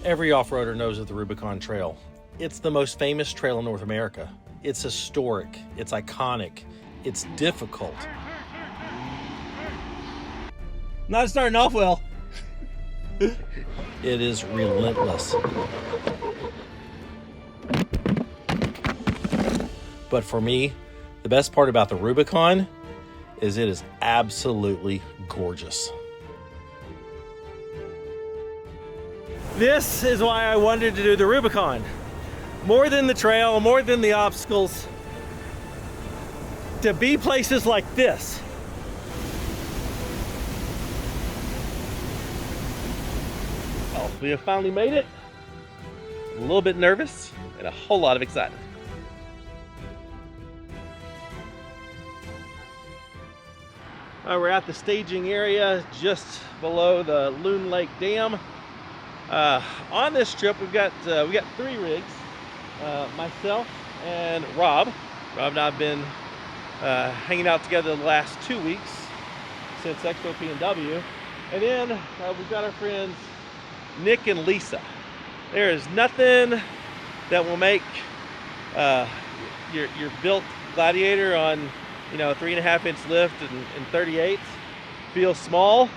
Every off-roader knows of the Rubicon Trail. It's the most famous trail in North America. It's historic, it's iconic, it's difficult. Not starting off well. It is relentless. But for me, the best part about the Rubicon is it is absolutely gorgeous. This is why I wanted to do the Rubicon. More than the trail, more than the obstacles, to be places like this. Oh, we have finally made it. A little bit nervous and a whole lot of excitement. We're at the staging area just below the Loon Lake Dam. On this trip, we got 3 rigs. Myself and Rob. Rob and I have been hanging out together the last 2 weeks since Expo P&W. And then we've got our friends Nick and Lisa. There is nothing that will make your built Gladiator on 3.5-inch lift and 38s feel small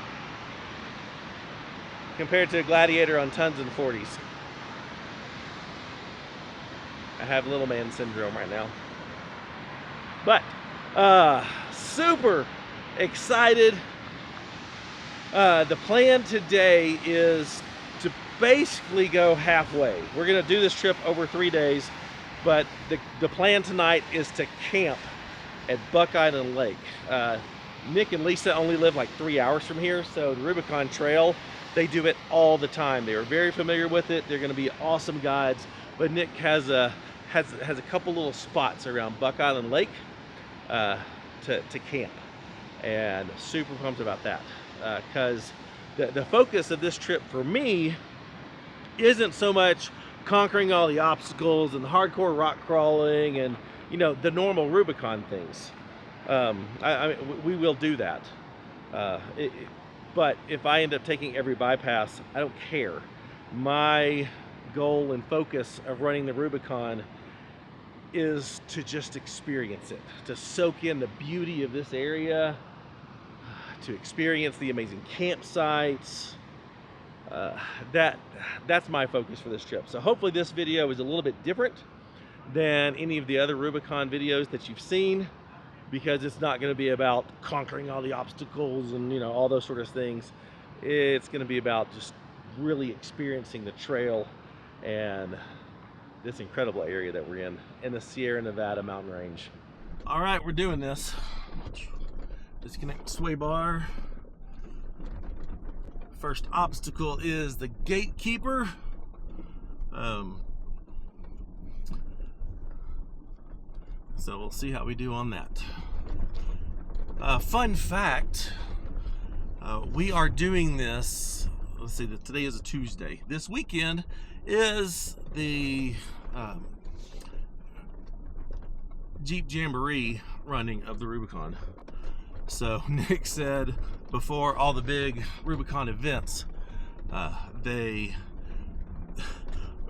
compared to a Gladiator on tons and 40s. I have little man syndrome right now. But super excited. The plan today is to basically go halfway. We're gonna do this trip over 3 days, but the plan tonight is to camp at Buck Island Lake. Nick and Lisa only live like 3 hours from here, so the Rubicon Trail, they do it all the time. They are very familiar with it. They're gonna be awesome guides, but Nick has a couple little spots around Buck Island Lake to camp, and super pumped about that, because the focus of this trip for me isn't so much conquering all the obstacles and the hardcore rock crawling and the normal Rubicon things. We will do that, but if I end up taking every bypass, I don't care. My goal and focus of running the Rubicon is to just experience it, to soak in the beauty of this area, to experience the amazing campsites. That's my focus for this trip. So hopefully this video is a little bit different than any of the other Rubicon videos that you've seen, because it's not going to be about conquering all the obstacles and all those sort of things. It's going to be about just really experiencing the trail and this incredible area that we're in the Sierra Nevada mountain range. All right, we're doing this. Disconnect the sway bar. First obstacle is the gatekeeper. So we'll see how we do on that. Fun fact, we are doing this, let's see, today is a Tuesday. This weekend is the Jeep Jamboree running of the Rubicon. So Nick said before all the big Rubicon events, they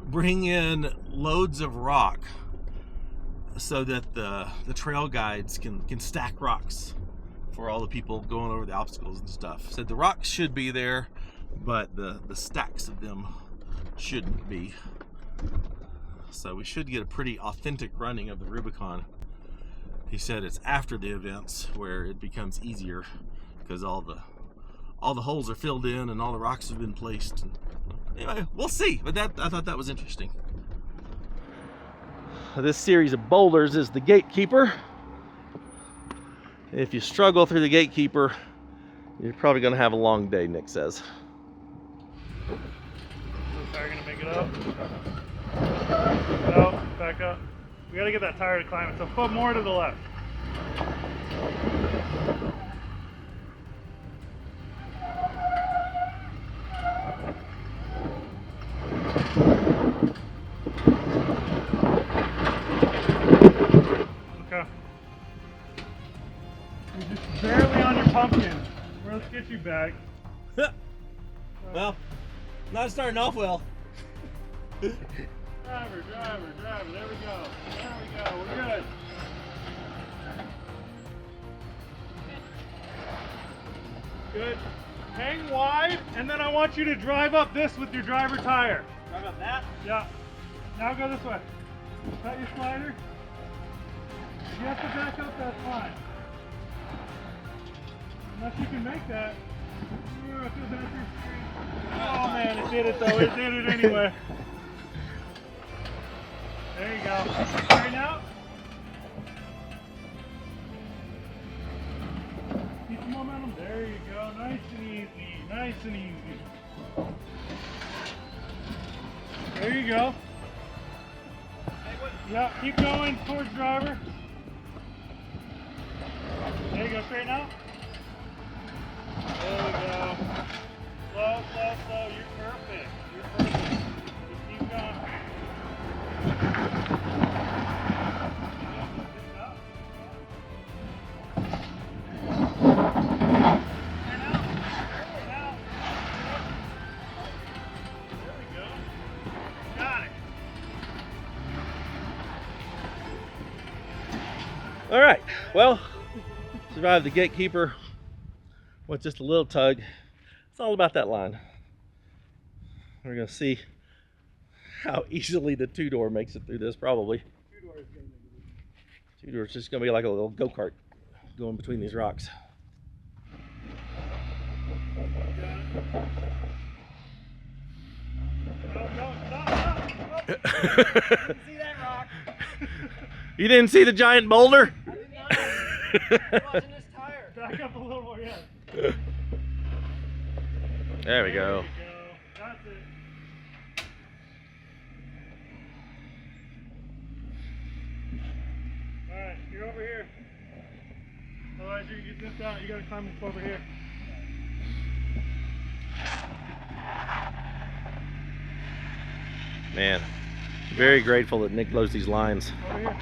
bring in loads of rock so that the trail guides can stack rocks for all the people going over the obstacles and stuff. Said the rocks should be there, but the stacks of them shouldn't be. So we should get a pretty authentic running of the Rubicon. He said it's after the events where it becomes easier, because all the holes are filled in and all the rocks have been placed. Anyway, we'll see. But I thought that was interesting. This series of boulders is the gatekeeper. If you struggle through the gatekeeper, you're probably going to have a long day, Nick says. Tire gonna make it up? No, back up. We gotta get that tire to climb it, so put more to the left. Okay. You're just barely on your pumpkin. Let's get you back. Well, not starting off well. Driver, driver, driver. There we go. There we go. We're good. Good. Hang wide, and then I want you to drive up this with your driver tire. Drive up that? Yeah. Now go this way. Cut your slider. If you have to back up, that's fine. Unless you can make that. Ooh, I feel bad for your screen. Oh man, it did it though. It did it anyway. There you go. Straighten out. Keep the momentum. There you go. Nice and easy. Nice and easy. There you go. Yeah, keep going towards driver. There you go. Straighten out. There we go. Slow, slow, slow. You're perfect. You're perfect. Just keep going. All right, well, survived the gatekeeper with just a little tug. It's all about that line. We're gonna see how easily the two-door makes it through this, probably. Two-door's just gonna be like a little go-kart going between these rocks. See that rock? You didn't see the giant boulder? I did not. I'm watching this tire. Back up a little more, yeah. There we go. There you go. That's it. Alright, you're over here. Otherwise you're gonna get this out. You gotta climb up over here. Man, very grateful that Nick blows these lines. Over here.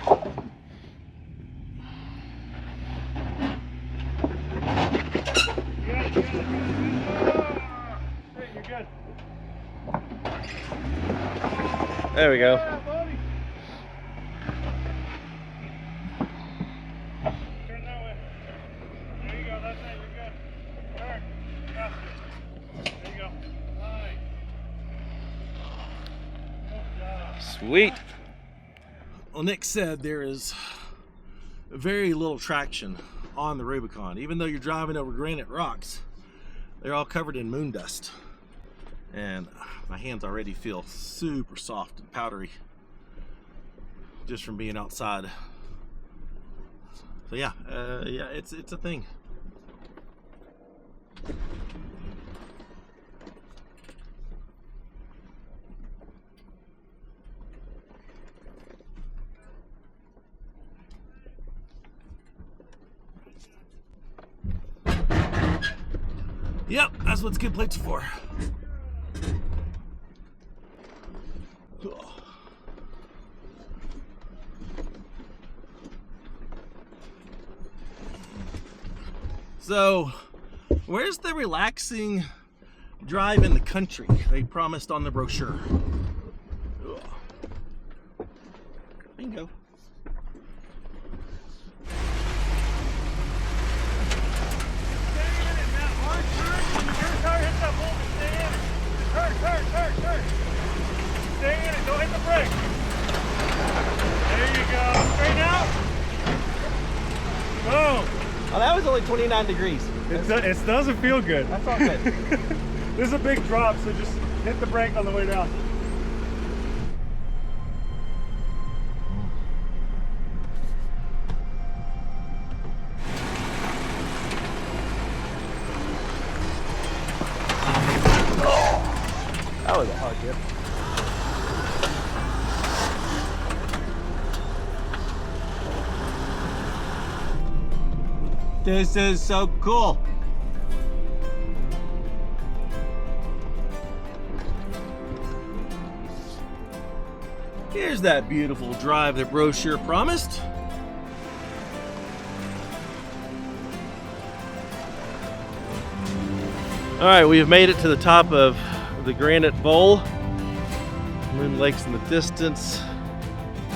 You're good. There we go. Yeah, buddy. Turn that way. There you go. That's it. You're good. Turn. Faster. There you go. Nice. Good job. Sweet. Well, Nick said there is very little traction on the Rubicon. Even though you're driving over granite rocks, they're all covered in moon dust. And my hands already feel super soft and powdery just from being outside. So yeah, it's a thing. Yep, that's what skid plates are for. So, where's the relaxing drive in the country they promised on the brochure? Bingo. Stay in it, don't hit the brake. There you go. Straighten out. Boom. Oh, that was only 29 degrees. It doesn't feel good. That's all good. This is a big drop, so just hit the brake on the way down. That was a hard dip. This is so cool. Here's that beautiful drive the brochure promised. All right, we have made it to the top of the granite bowl. Moon Lake's in the distance.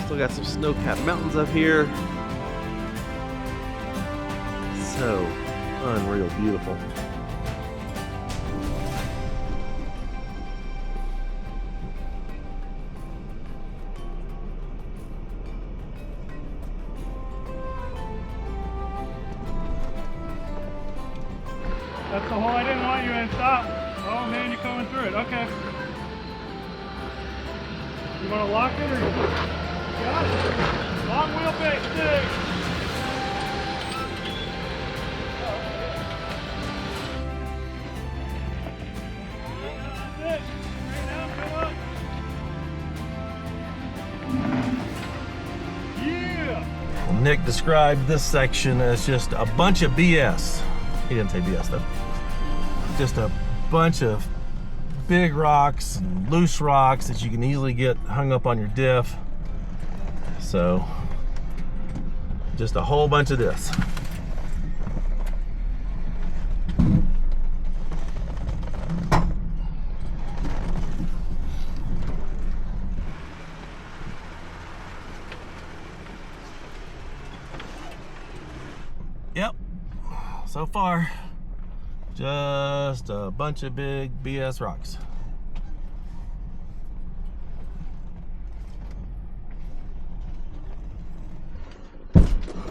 Still got some snow-capped mountains up here. So unreal beautiful. That's the hole I didn't want you in. Stop. Oh man, you're coming through it. Okay. You want to lock it or you got it? Long wheelbase dig. That's it. Straight down, come up. Yeah. Nick described this section as just a bunch of BS. He didn't say BS though. Just a bunch of big rocks and loose rocks that you can easily get hung up on your diff. So just a whole bunch of this. Yep, so far just a bunch of big BS rocks.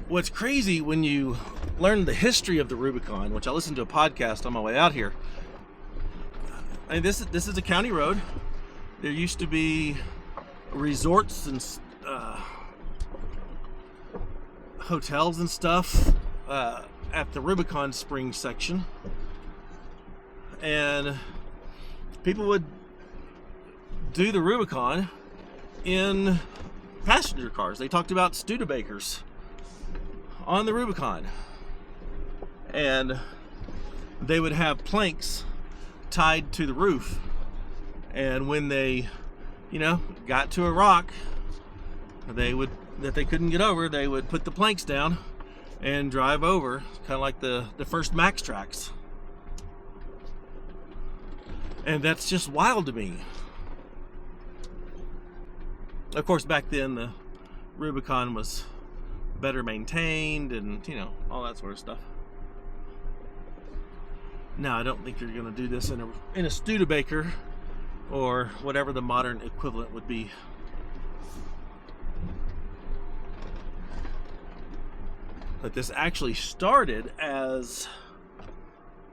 What's crazy when you learn the history of the Rubicon, which I listened to a podcast on my way out here. I mean, this is a county road. There used to be resorts and hotels and stuff at the Rubicon Springs section. And people would do the Rubicon in passenger cars. They talked about Studebakers on the Rubicon, and they would have planks tied to the roof, and when they, you know, got to a rock that they couldn't get over, they would put the planks down and drive over, kind of like the first Max tracks. And that's just wild to me. Of course, back then the Rubicon was better maintained and, you know, all that sort of stuff. Now, I don't think you're going to do this in a Studebaker or whatever the modern equivalent would be. But this actually started as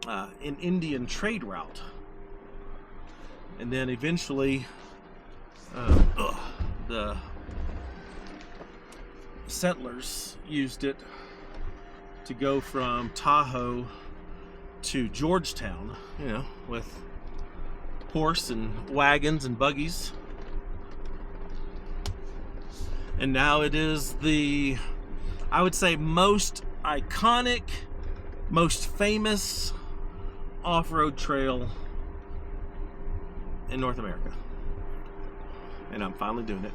an Indian trade route. And then eventually the settlers used it to go from Tahoe to Georgetown, you know, with horse and wagons and buggies. And now it is the, I would say, most iconic, most famous off-road trail in North America. And I'm finally doing it.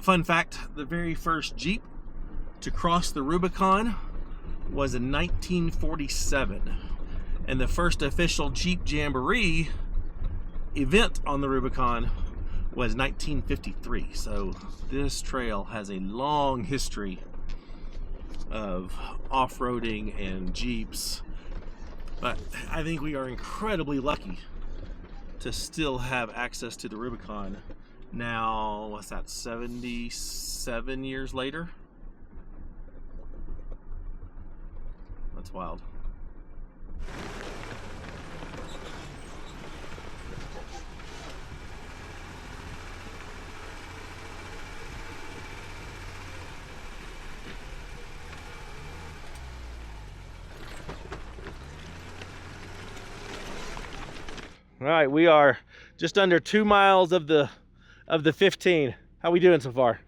Fun fact, the very first Jeep to cross the Rubicon was in 1947. And the first official Jeep Jamboree event on the Rubicon was 1953. So this trail has a long history of off-roading and Jeeps. But I think we are incredibly lucky to still have access to the Rubicon now. What's that, 77 years later? That's wild. All right, we are just under 2 miles of the 15. How we doing so far?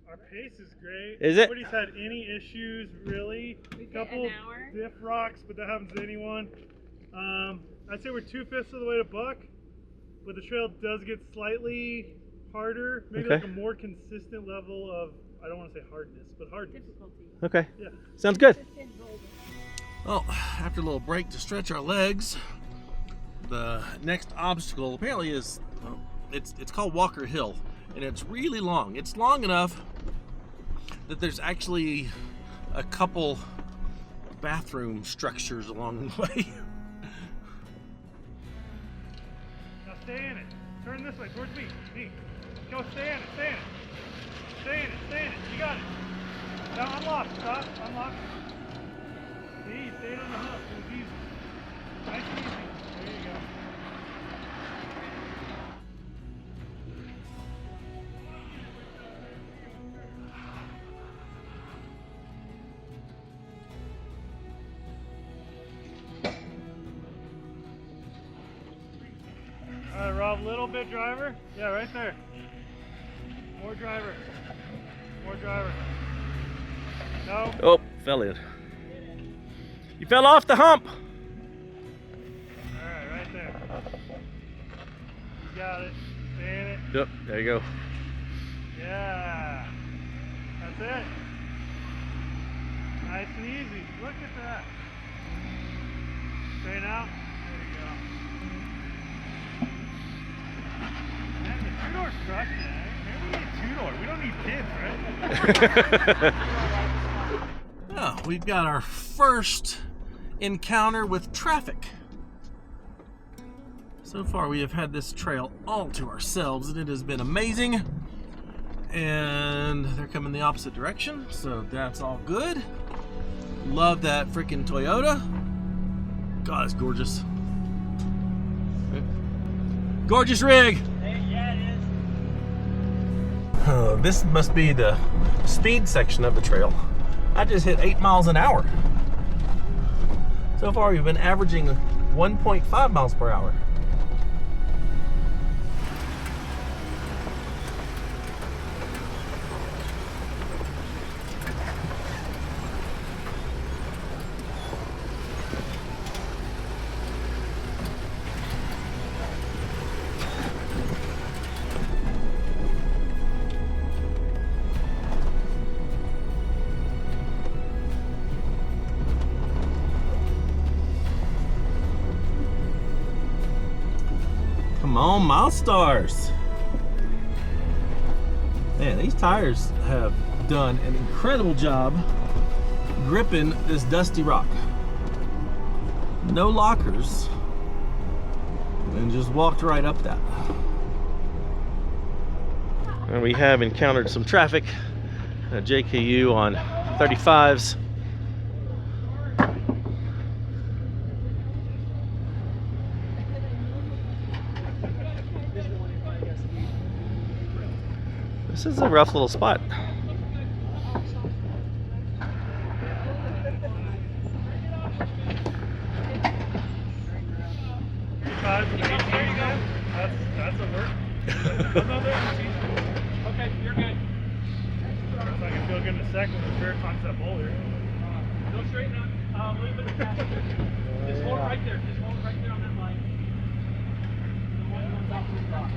Our pace is great. Is it? Nobody's had any issues really. A couple diff rocks, but that happens to anyone. I'd say we're 2/5 of the way to Buck, but the trail does get slightly harder, maybe Okay. like a more consistent level of, I don't want to say hardness, but hardness. Difficulty. Okay. Yeah. Sounds good. Consistent golden. Well, after a little break to stretch our legs, the next obstacle apparently is, well, it's called Walker Hill, and it's really long. It's long enough that there's actually a couple bathroom structures along the way. Now stay in it. Turn this way, towards me. Me. Go, stay in it, stay in it. Stay in it, stay in it. You got it. Now unlock, stop, unlock. See, stay on the hook. It was easy. Nice and easy. There you go. All right, Rob, little bit driver. Yeah, right there. More driver. More driver. No. Oh, fell in. You fell off the hump. All right, right there. You got it. Stay in it. Yep, there you go. Yeah. That's it. Nice and easy. Look at that. Straight out. There you go. Man, the two-door's crushing it. Maybe we need a two-door. We don't need kids, right? Oh, we've got our first encounter with traffic. So far we have had this trail all to ourselves and it has been amazing. And they're coming the opposite direction, so that's all good. Love that freaking Toyota. God, it's gorgeous. Gorgeous rig. Yeah, it is. This must be the speed section of the trail. I just hit 8 miles an hour. So far we've been averaging 1.5 miles per hour. Come on, Milestars. Man, these tires have done an incredible job gripping this dusty rock. No lockers, and just walked right up that. And we have encountered some traffic. JKU on 35s. This is a rough little spot. That's a work. Okay, you're good. So I can feel good in a second when the fair climbs that boulder. Go straighten up. A little bit of faster. Just hold it right there. Just hold it right there on that line. The one that comes out to the top.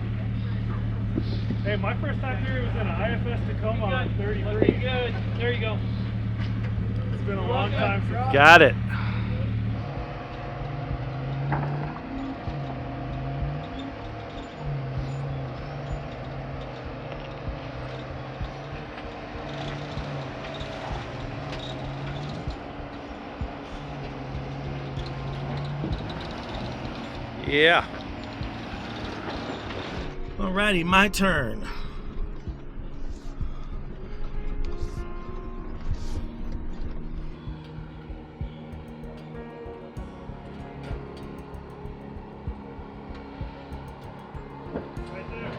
Hey, my first time here was in an IFS Tacoma on 33. Looking good. There you go. It's been a long time since. Got it. Yeah. Alrighty, my turn. Right there.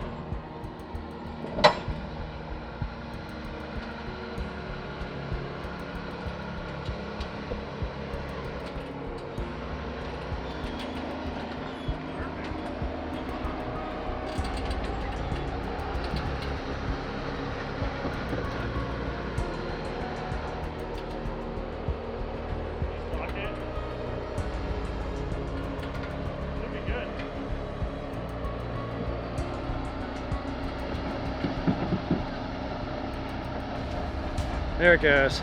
There it goes.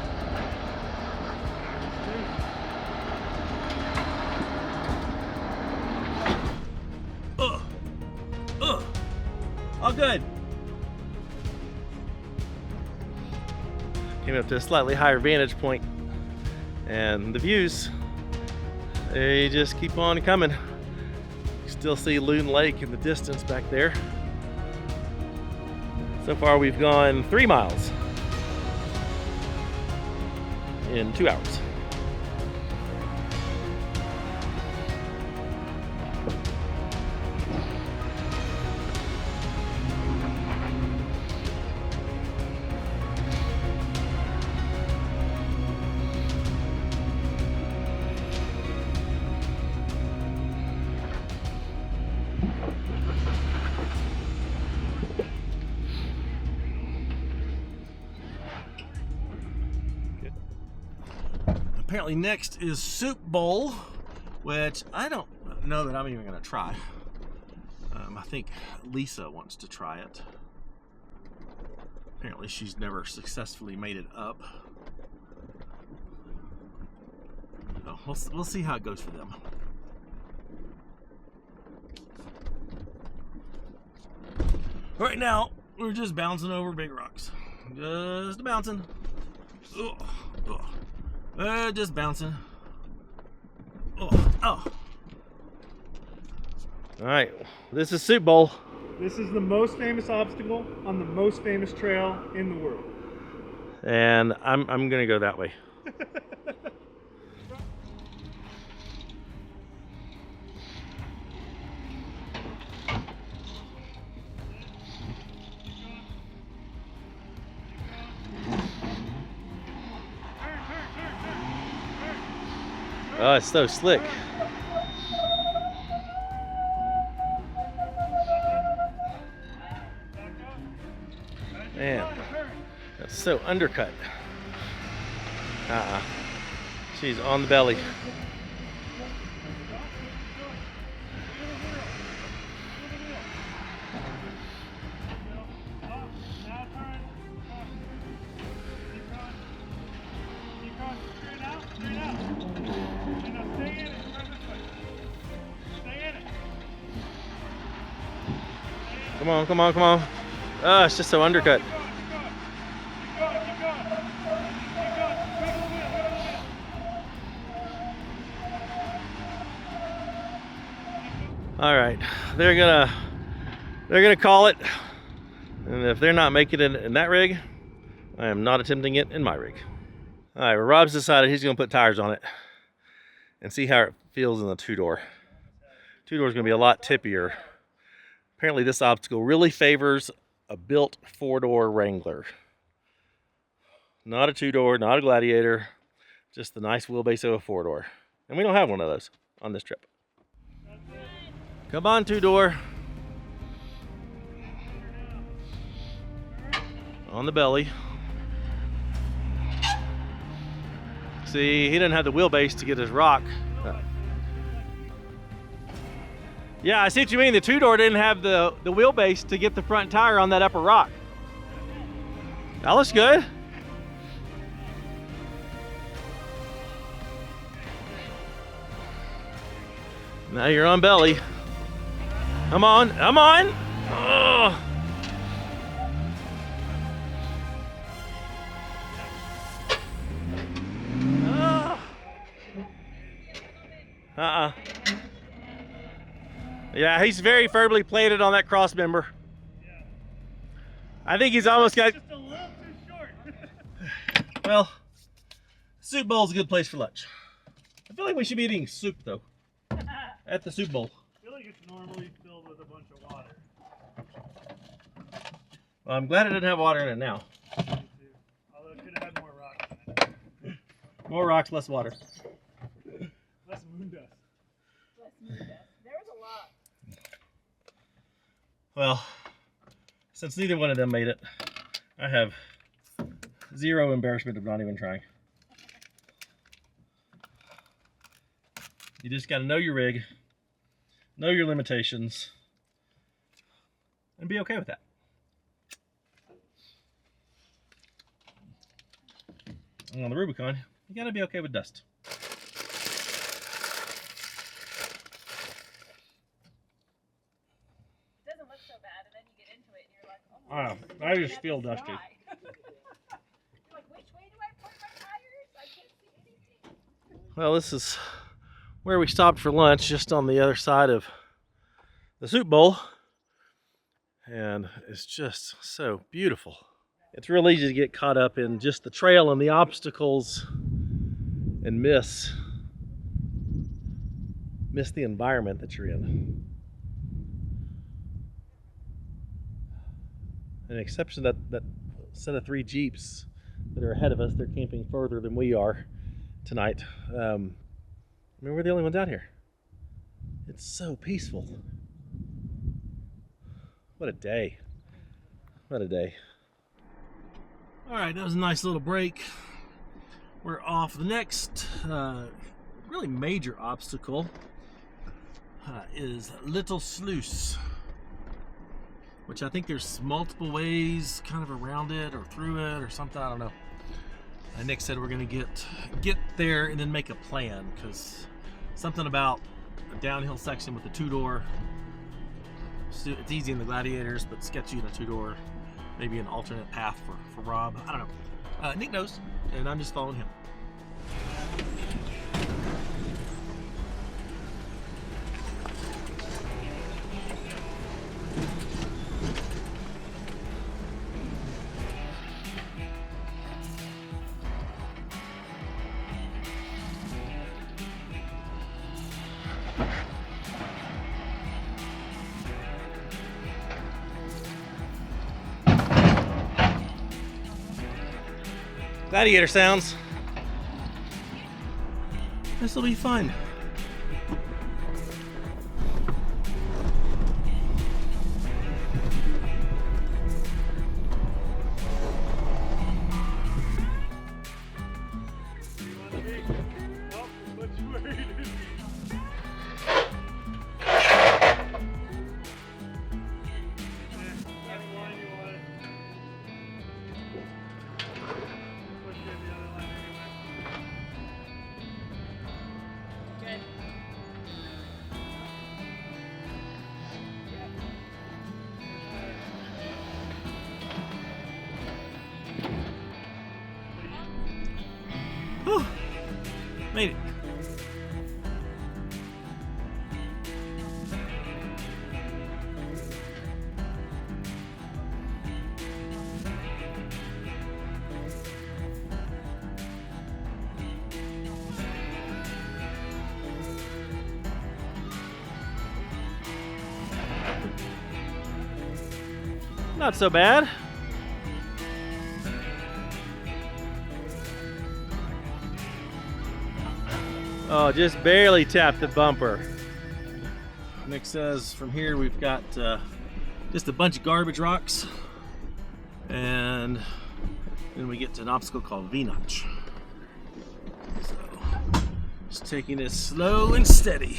All good. Came up to a slightly higher vantage point, and the views, they just keep on coming. You still see Loon Lake in the distance back there. So far we've gone 3 miles in 2 hours. Apparently next is Soup Bowl, which I don't know that I'm even gonna try. I think Lisa wants to try it. Apparently she's never successfully made it up. So we'll see how it goes for them. Right now, we're just bouncing over big rocks. Just bouncing. Ugh, ugh. Just bouncing. Oh. All right, this is Soup Bowl. This is the most famous obstacle on the most famous trail in the world. And I'm gonna go that way. Oh, it's so slick. Man, that's so undercut. She's on the belly. Come on, come on, come on. Oh, it's just so undercut. All right, they're gonna call it, and if they're not making it in that rig, I am not attempting it in my rig. All right, well, Rob's decided he's gonna put tires on it and see how it feels in the two-door. Two-door is gonna be a lot tippier. Apparently this obstacle really favors a built 4-door Wrangler. Not a 2-door, not a Gladiator, just the nice wheelbase of a 4-door. And we don't have one of those on this trip. Come on, 2-door. On the belly. See, he didn't have the wheelbase to get his rock. Yeah, I see what you mean. The 2-door didn't have the wheelbase to get the front tire on that upper rock. That looks good. Now you're on belly. Come on, come on. Oh. Oh. Yeah, he's very firmly planted on that cross member. I think he's almost got. Just a little too short. Well, Soup Bowl's a good place for lunch. I feel like we should be eating soup though at the Soup Bowl. I feel like it's normally filled with a bunch of water. Well, I'm glad it didn't have water in it now. Although it could have had more rocks in it. More rocks, less water. Less moon dust. Less moon dust. There was a lot. Well, since neither one of them made it, I have zero embarrassment of not even trying. You just got to know your rig, know your limitations, and be okay with that. On the Rubicon, you gotta be okay with dust. It doesn't look so bad, and then you get into it, and you're like, oh my goodness, I just that feel is dusty. dry. You're like, which way do I point my tires? I can't see anything. Well, this is where we stopped for lunch, just on the other side of the soup bowl. And it's just so beautiful. It's real easy to get caught up in just the trail and the obstacles and miss the environment that you're in. An exception that set of 3 Jeeps that are ahead of us, they're camping further than we are tonight. I mean, we're the only ones out here. It's so peaceful. What a day. What a day. All right, that was a nice little break. We're off. The next really major obstacle is Little Sluice, which I think there's multiple ways kind of around it or through it or something, I don't know. Nick said we're gonna get there and then make a plan, because something about a downhill section with a 2-door, it's easy in the Gladiators, but sketchy in a 2-door. Maybe an alternate path for Rob. I don't know. Nick knows, and I'm just following him. Gladiator sounds. This will be fun. Whew. Made it. Not so bad. Oh, just barely tapped the bumper. Nick says from here we've got just a bunch of garbage rocks, and then we get to an obstacle called V-Notch. So, just taking it slow and steady.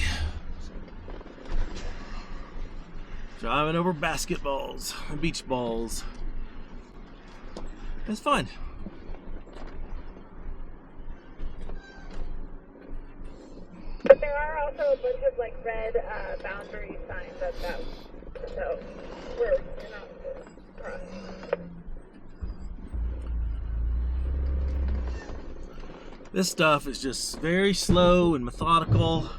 Driving over basketballs and beach balls. It's fun. But there are also a bunch of like red boundary signs at that, so we're not crossing. This stuff is just very slow and methodical.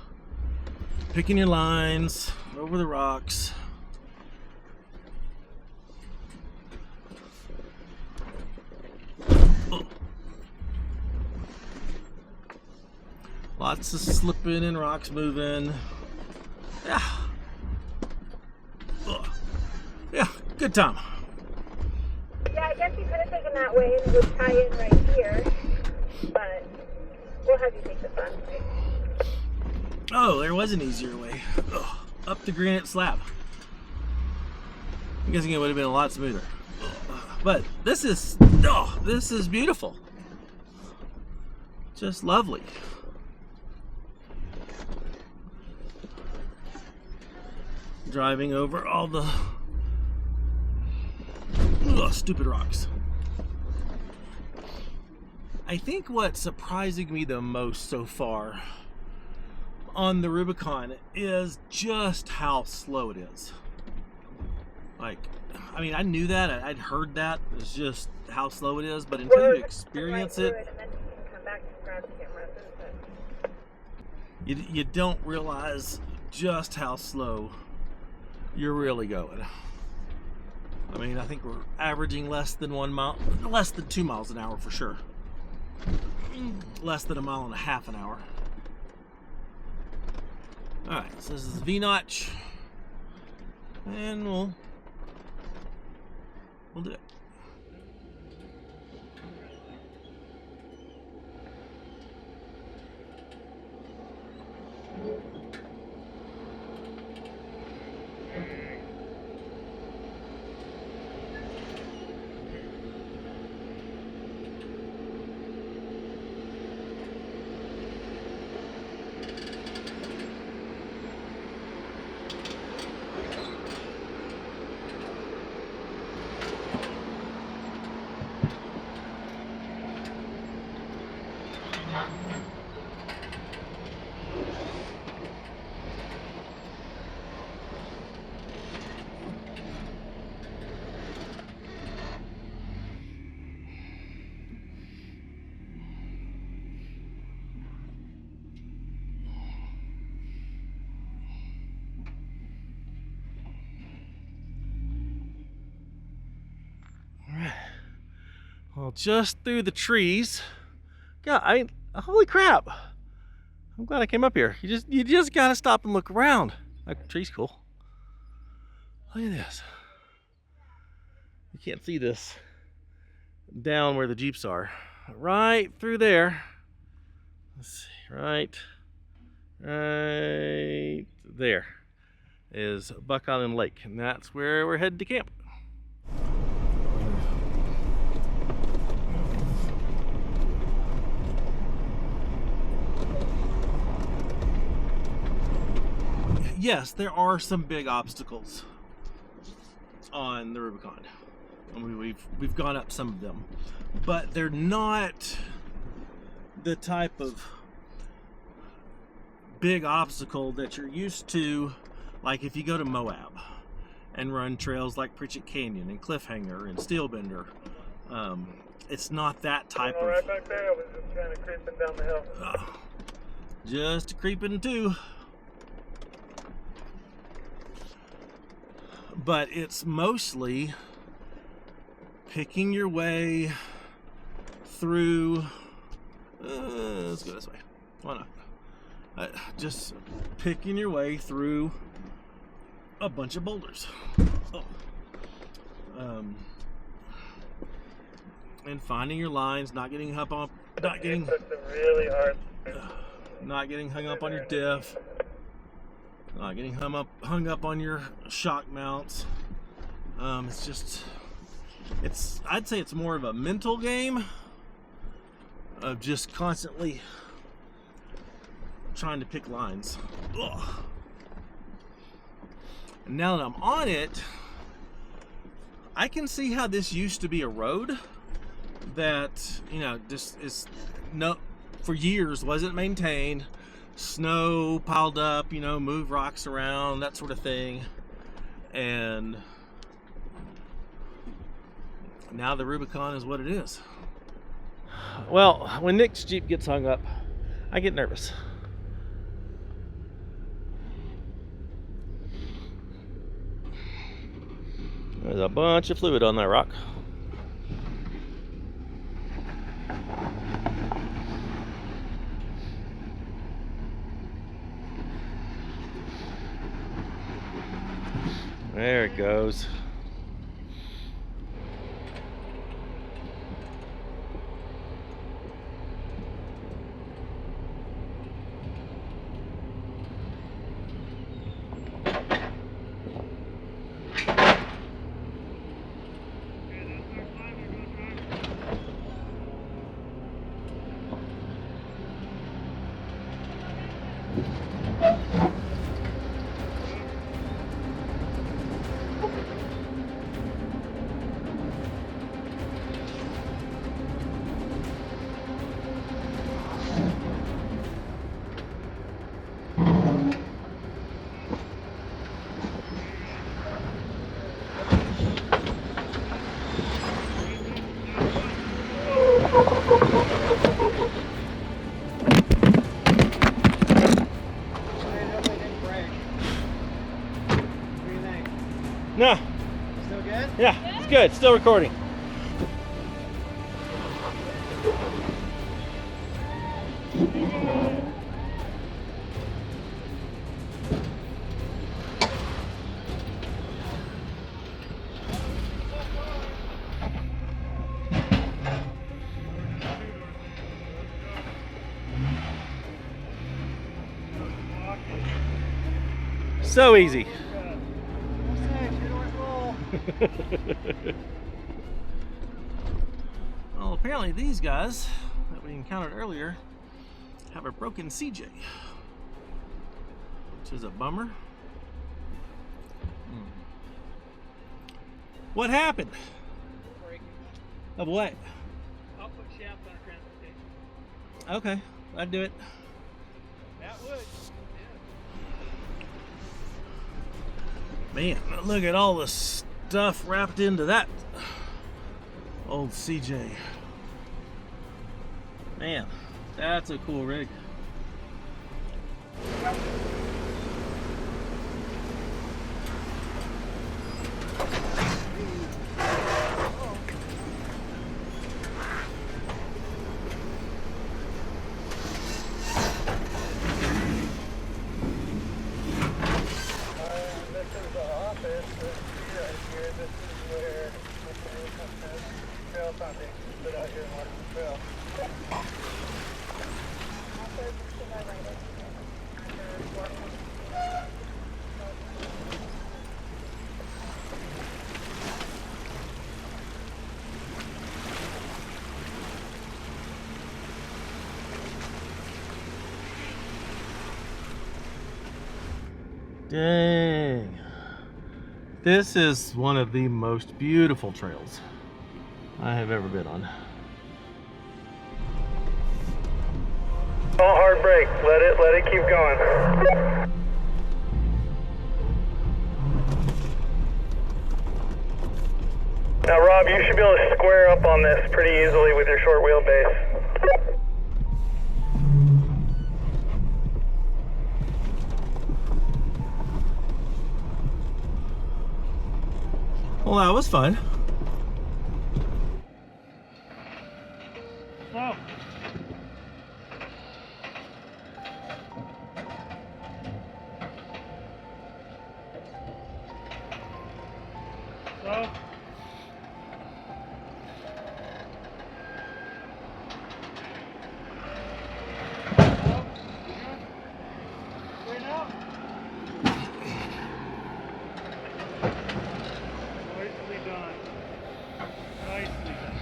Picking your lines over the rocks. Lots of slipping and rocks moving. Yeah. Ugh. Yeah, good time. Yeah, I guess you could have taken that way and would tie in right here, but we'll have you take the fun way. Oh, there was an easier way. Ugh. Up the granite slab. I'm guessing it would have been a lot smoother. Ugh. But this is beautiful. Just lovely. Driving over all the stupid rocks. I think what's surprising me the most so far on the Rubicon is just how slow it is. Like, I mean, I knew that, I'd heard that, it's just how slow it is, but until you experience it, you don't realize just how slow you're really going. I mean, I think we're averaging less than 2 miles an hour for sure. Less than 1.5 miles an hour. Alright, so this is V-notch. And we'll do it. Well, just through the trees. God, holy crap! I'm glad I came up here. You just gotta stop and look around. That tree's cool. Look at this. You can't see this down where the Jeeps are. Right through there. Let's see. Right there is Buck Island Lake, and that's where we're headed to camp. Yes, there are some big obstacles on the Rubicon. I mean, we've gone up some of them, but they're not the type of big obstacle that you're used to, like if you go to Moab and run trails like Pritchett Canyon and Cliffhanger and Steelbender. It's not that type of... Right back there, I was just kind of creeping down the hill. Just creeping too. But it's mostly picking your way through, let's go this way, why not? Just picking your way through a bunch of boulders. And finding your lines, not getting hung up on your diff. Not getting hung up on your shock mounts. I'd say it's more of a mental game of just constantly trying to pick lines. Ugh. And now that I'm on it, I can see how this used to be a road that, just for years wasn't maintained. Snow piled up, move rocks around, that sort of thing. And now the Rubicon is what it is. Well, when Nick's Jeep gets hung up, I get nervous. There's a bunch of fluid on that rock. There it goes. good. Still recording. So easy. Well, apparently these guys that we encountered earlier have a broken CJ, which is a bummer. What happened? Break. Of what? Output shaft on transportation. Okay, I'd do it. That would. Man, look at all the stuff wrapped into that old CJ. Man, that's a cool rig. Dang. This is one of the most beautiful trails I have ever been on. Don't hard brake. Let it keep going. Now, Rob, you should be able to square up on this pretty easily with your short wheelbase. Well, that was fun. Slow. Slow. Straighten out. Nicely done. Nicely done.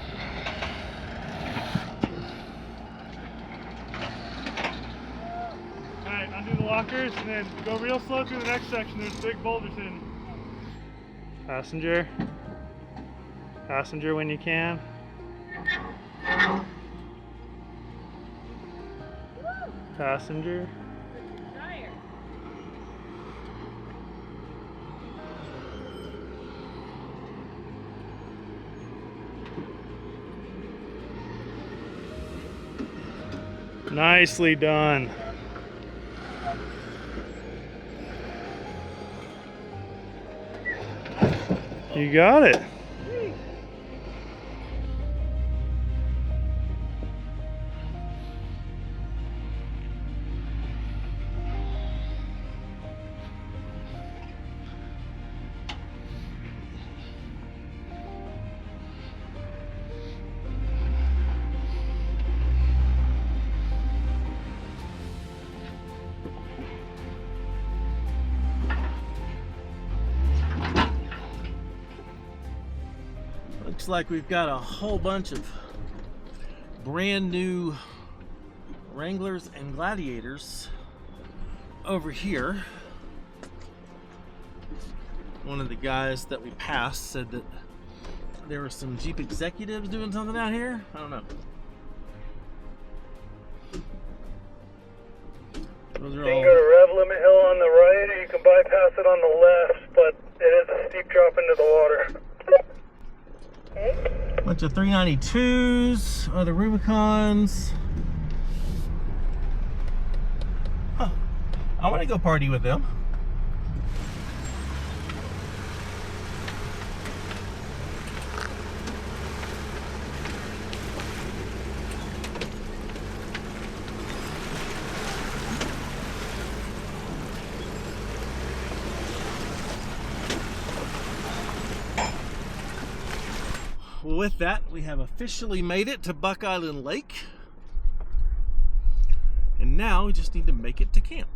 Alright, undo the lockers and then go real slow through the next section. There's big boulders in. Passenger. Passenger when you can. Passenger. Nicely done. You got it. Looks like we've got a whole bunch of brand new Wranglers and Gladiators over here. One of the guys that we passed said that there were some Jeep executives doing something out here. I don't know. Those are You all can go to rev limit hill on the right, or you can bypass it on the left, but it is a steep drop into the water. bunch of 392s, other Rubicons. Huh. I want to go party with them. well, with that, we have officially made it to Buck Island Lake. And now we just need to make it to camp.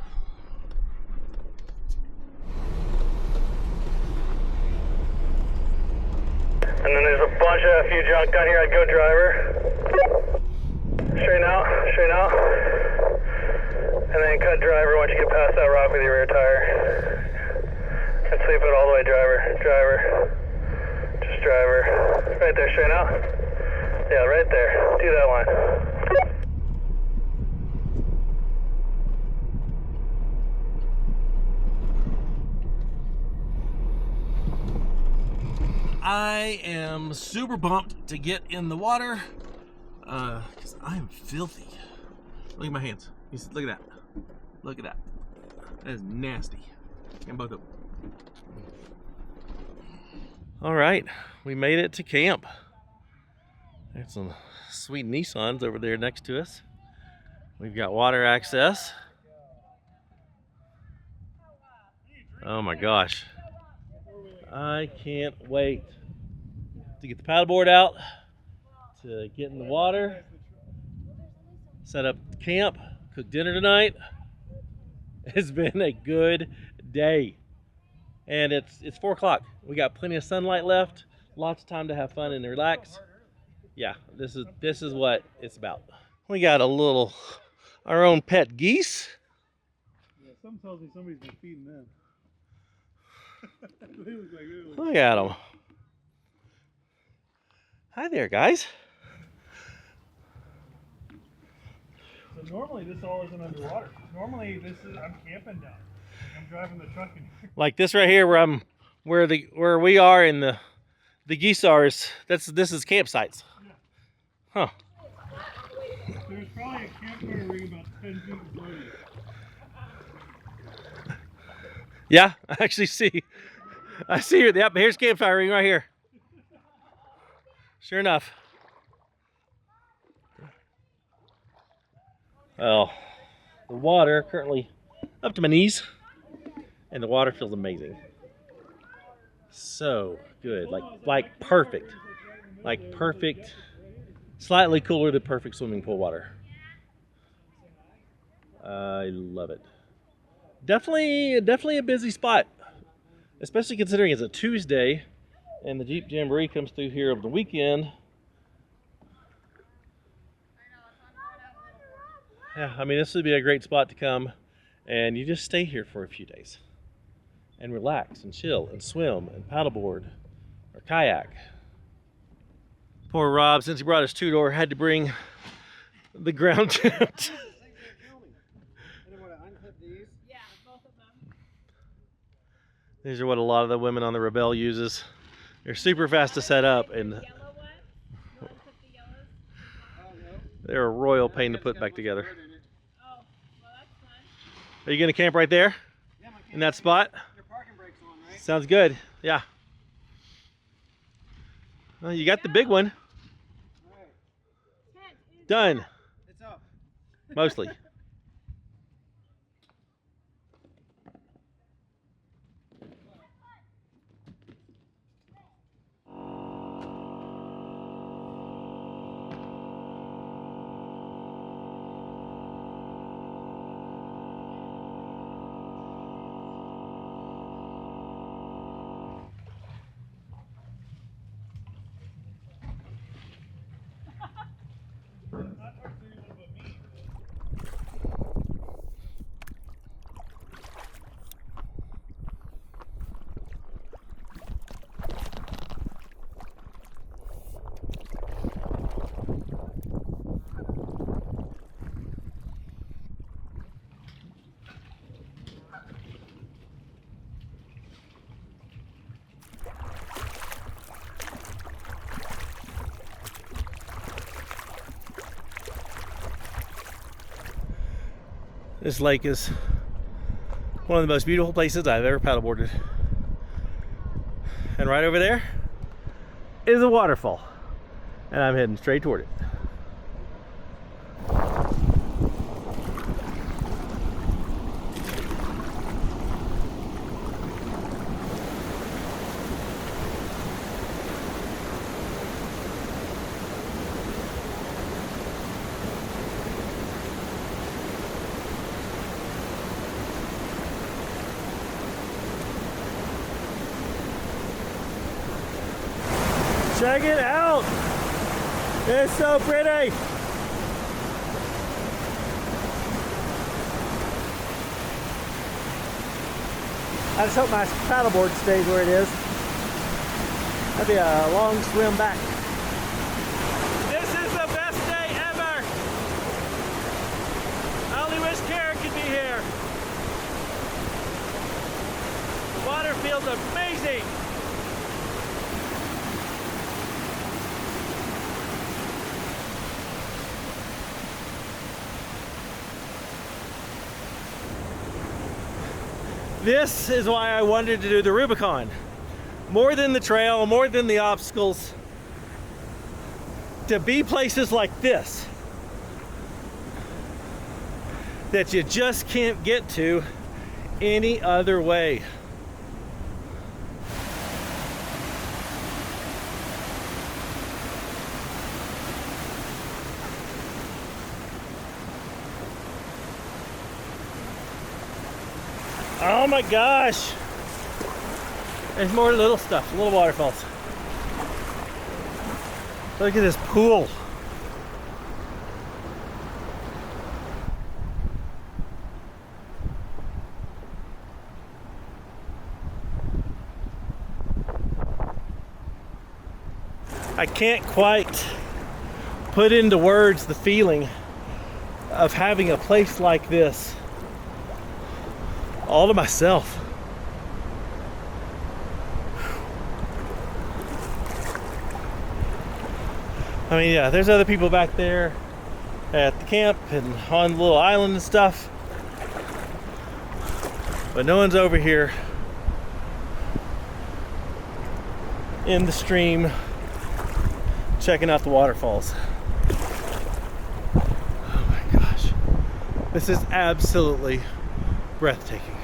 And then there's a bunch of few junk down here. I'd go driver. Straighten out, straighten out. And then cut driver once you get past that rock with your rear tire. And sweep it all the way driver, driver. Just driver. Right there, straighten out. Yeah, right there. Do that one. I am super pumped to get in the water because I am filthy. Look at my hands. Look at that. Look at that. That is nasty. And both of them. All right, we made it to camp. There's some sweet Nissans over there next to us. We've got water access. Oh my gosh. I can't wait to get the paddleboard out, to get in the water, set up camp, cook dinner tonight. It's been a good day. And it's 4 o'clock. We got plenty of sunlight left, lots of time to have fun and relax. Yeah, this is what it's about. We got our own pet geese. Yeah, some tells me somebody's been feeding them. Look at them. Hi there, guys. So normally this all isn't underwater. Normally I'm camping down. I'm driving the truck in here. Like this right here, where we are and the geese are. This is campsites. Yeah. Huh. There's probably a campfire ring about 10 feet in front of you. Yeah, I actually see. I see it. Yep, here's campfire ring right here. Sure enough. Well, the water currently up to my knees, and the water feels amazing. So good, like perfect, slightly cooler than perfect swimming pool water. I love it. Definitely a busy spot, especially considering it's a Tuesday and the Jeep Jamboree comes through here over the weekend. Yeah, I mean, this would be a great spot to come and you just stay here for a few days and relax and chill and swim and paddleboard or kayak. Poor Rob, since he brought his two-door, had to bring the ground tent. These are what a lot of the women on the Rebel uses. They're super fast to set up and they're a royal pain to put back together. Are you gonna camp right there? In that spot? Your parking brake's on, right? Sounds good, yeah. Well, you got the big one. Done. It's up. Mostly. This lake is one of the most beautiful places I've ever paddleboarded. And right over there is a waterfall. And I'm heading straight toward it. Check it out. It's so pretty. I just hope my paddleboard stays where it is. That'd be a long swim back. This is the best day ever. I only wish Kara could be here. The water feels amazing. This is why I wanted to do the Rubicon. More than the trail, more than the obstacles. To be places like this that you just can't get to any other way. Oh my gosh! There's more little stuff, little waterfalls. Look at this pool. I can't quite put into words the feeling of having a place like this all to myself. I mean, yeah, there's other people back there at the camp and on the little island and stuff, but no one's over here in the stream checking out the waterfalls. Oh my gosh, this is absolutely breathtaking.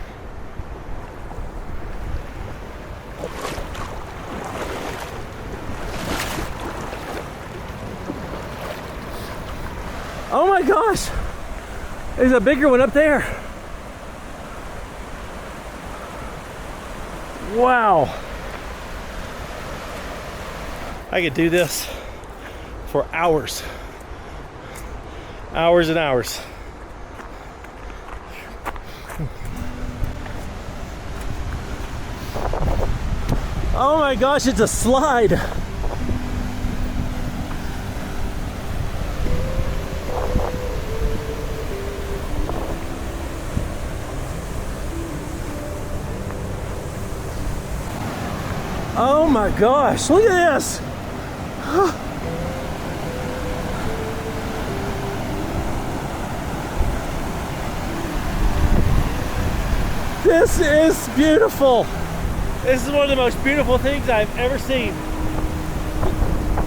Oh my gosh, there's a bigger one up there. Wow. I could do this for hours. Hours and hours. Oh my gosh, it's a slide. Oh my gosh, look at this. This is beautiful. This is one of the most beautiful things I've ever seen.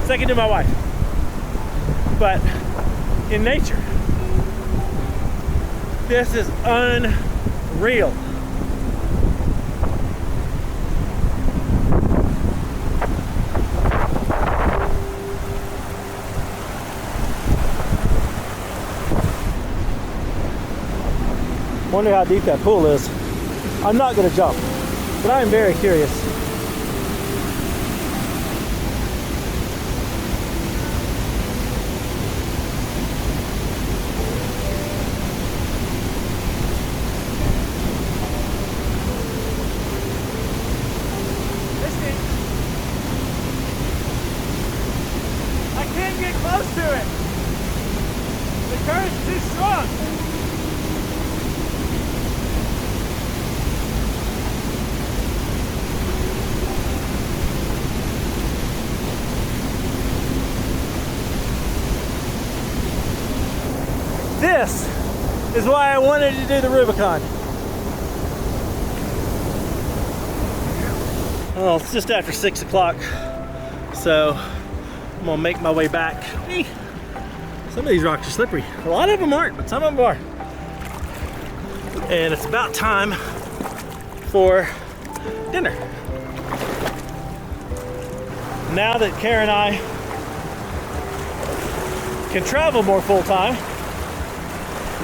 Second to my wife. But in nature, this is unreal. Wonder how deep that pool is. I'm not gonna jump, but I am very curious. Listen, I can't get close to it. The current's too strong. This is why I wanted to do the Rubicon. Well, it's just after 6 o'clock, so I'm gonna make my way back. Some of these rocks are slippery. A lot of them aren't, but some of them are. And it's about time for dinner. Now that Kara and I can travel more full time,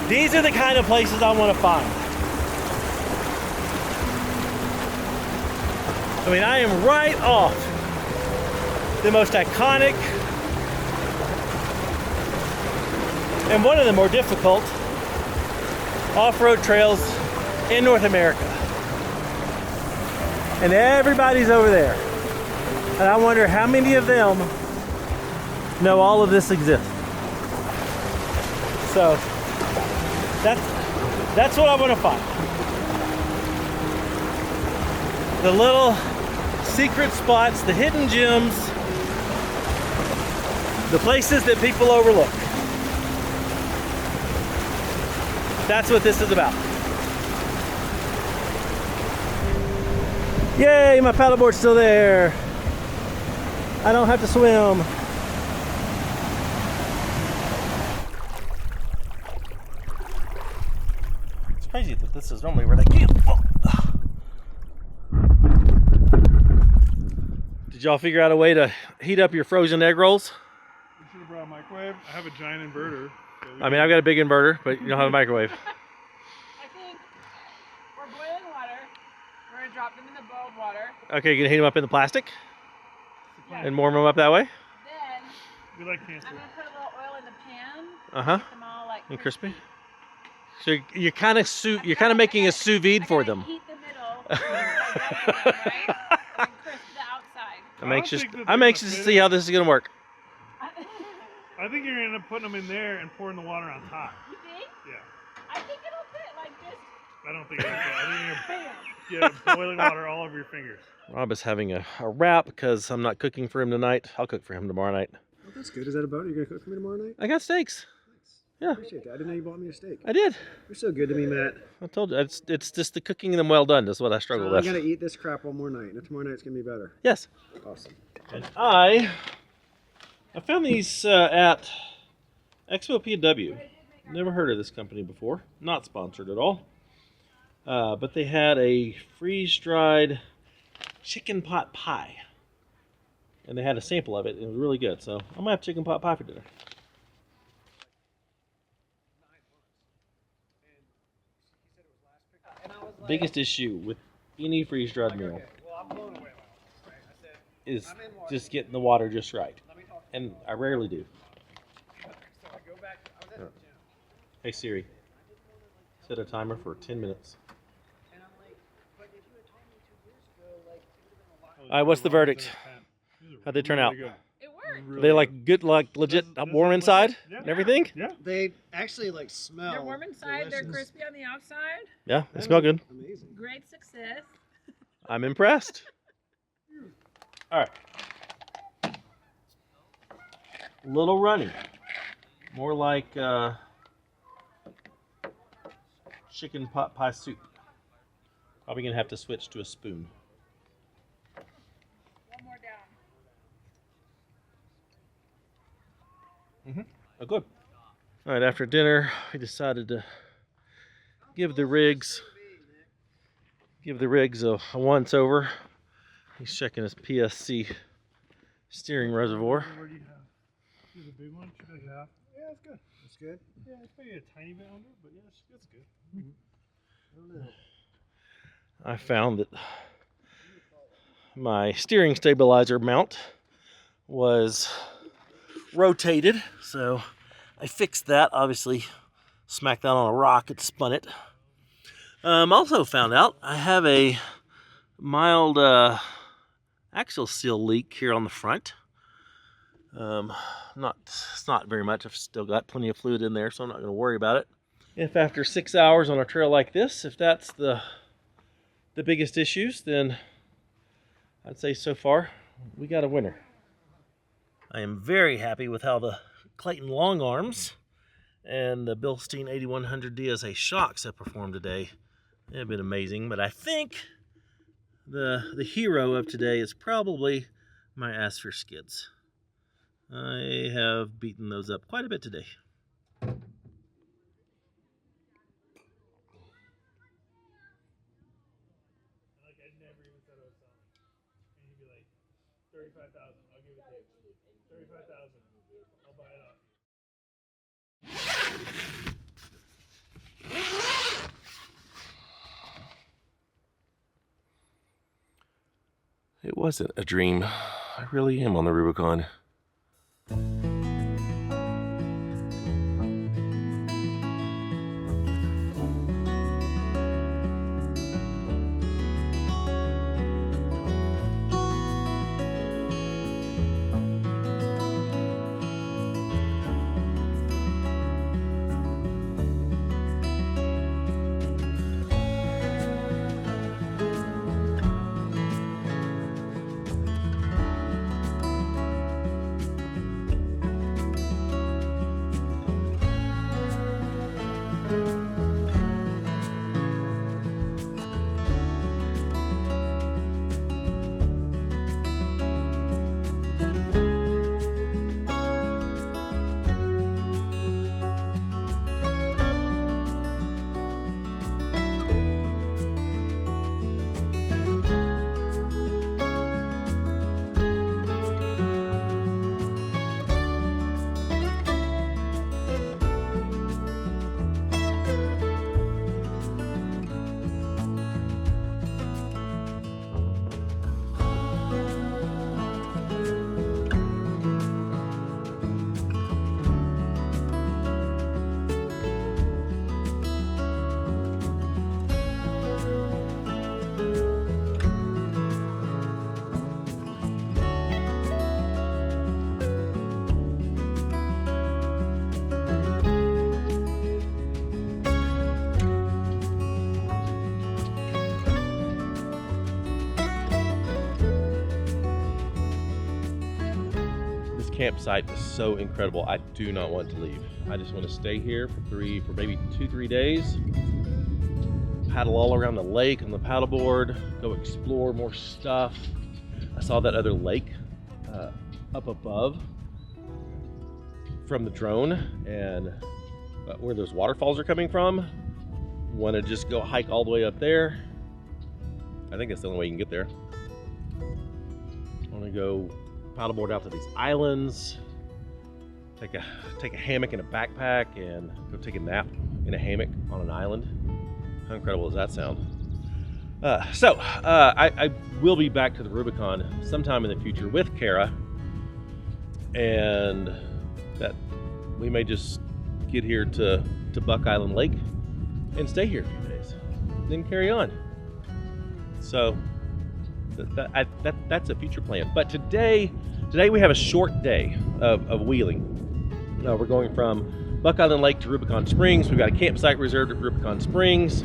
these are the kind of places I want to find. I mean, I am right off the most iconic, and one of the more difficult off-road trails in North America. And everybody's over there. And I wonder how many of them know all of this exists. So that's what I want to find. The little secret spots, the hidden gems, the places that people overlook. That's what this is about. Yay, my paddleboard's still there. I don't have to swim. It's crazy that this is normally where they camp. Oh. Did y'all figure out a way to heat up your frozen egg rolls? We should have brought a microwave. I have a giant inverter. So I mean, I've got a big inverter, but you don't have a microwave. I think we're boiling water. We're gonna drop them in the boiled water. Okay, you're gonna heat them up in the plastic Yeah. and warm them up that way? Then we like cancer. I'm gonna put a little oil in the pan. Uh-huh. Get them all like And crispy. So you're kind of making a sous vide for them. Heat the middle. Right? And crisp the outside. I'm anxious to see how this is gonna work. I think you're gonna end up putting them in there and pouring the water on top. You think? Yeah. I think it'll fit like this. I don't think it'll fit. I think you're gonna get boiling water all over your fingers. Rob is having a wrap because I'm not cooking for him tonight. I'll cook for him tomorrow night. Oh, that's good. Is that about it? You're gonna cook for me tomorrow night? I got steaks. Yeah. I appreciate that. I didn't know you bought me a steak. I did. You're so good to me, Matt. I told you, it's just the cooking them well done. That's what I struggle I'm with. gonna eat this crap one more night, and tomorrow night's gonna be better. Yes. Awesome. And I found these at Expo P&W. Never heard of this company before. Not sponsored at all. But they had a freeze-dried chicken pot pie. And they had a sample of it. It was really good. So I'm going to have chicken pot pie for dinner. Biggest issue with any freeze-dried meal is just getting the water just right. And I rarely do. Hey Siri, set a timer for 10 minutes. Alright, what's the verdict? How'd they turn out? It worked. Are they like good, like legit warm inside and everything? Yeah. They actually like smell. They're warm inside. They're delicious. crispy on the outside. Yeah, they smell good. Amazing. Great success. I'm impressed. Alright. Little runny. More like chicken pot pie soup. Probably gonna have to switch to a spoon. One more down. Oh, good. All right, after dinner, we decided to give the rigs a once over. He's checking his PSC steering reservoir. What do you have? Here's a big one. Should I have? Yeah, that's good. That's good. Yeah, it's maybe a tiny bit under, but yeah, that's good. I don't know. I found that my steering stabilizer mount was rotated, so I fixed that. Obviously, smacked that on a rock, it spun it. Also found out I have a mild axle seal leak here on the front. It's not very much. I've still got plenty of fluid in there, so I'm not going to worry about it. If after 6 hours on a trail like this, if that's the biggest issues, then I'd say so far we got a winner. I am very happy with how the Clayton long arms and the Bilstein 8100 DSA shocks have performed today. They've been amazing, but I think the hero of today is probably my Asfer skids. I have beaten those up quite a bit today. Like I never even said I was selling. And you'd be like, 35,000. I'll give it to you. 35,000. I'll buy it off you. It wasn't a dream I really am on the Rubicon. Campsite is so incredible. I do not want to leave. I just want to stay here for maybe 2-3 days. Paddle all around the lake on the paddleboard, go explore more stuff. I saw that other lake up above from the drone, and where those waterfalls are coming from. Want to just go hike all the way up there. I think that's the only way you can get there. I want to go paddleboard out to these islands, take a hammock in a backpack, and go take a nap in a hammock on an island. How incredible does that sound? I will be back to the Rubicon sometime in the future with Kara, and that we may just get here to Buck Island Lake and stay here a few days, then carry on. So that's a future plan. But today we have a short day of wheeling. We're going from Buck Island Lake to Rubicon Springs. We've got a campsite reserved at Rubicon Springs.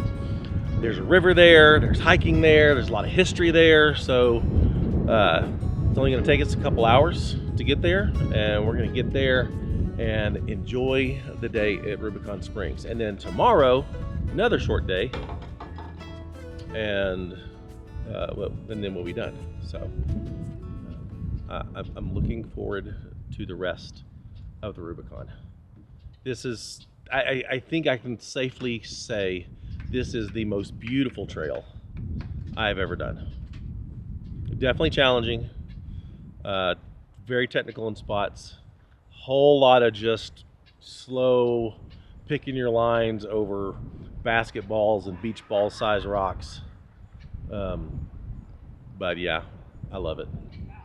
There's a river there, there's hiking there, there's a lot of history there. So it's only gonna take us a couple hours to get there, and we're gonna get there and enjoy the day at Rubicon Springs. And then tomorrow, another short day, and then we'll be done. So I'm looking forward to the rest of the Rubicon. This is, I think I can safely say, this is the most beautiful trail I've ever done. Definitely challenging, very technical in spots, whole lot of just slow picking your lines over basketballs and beach ball size rocks. But yeah, I love it.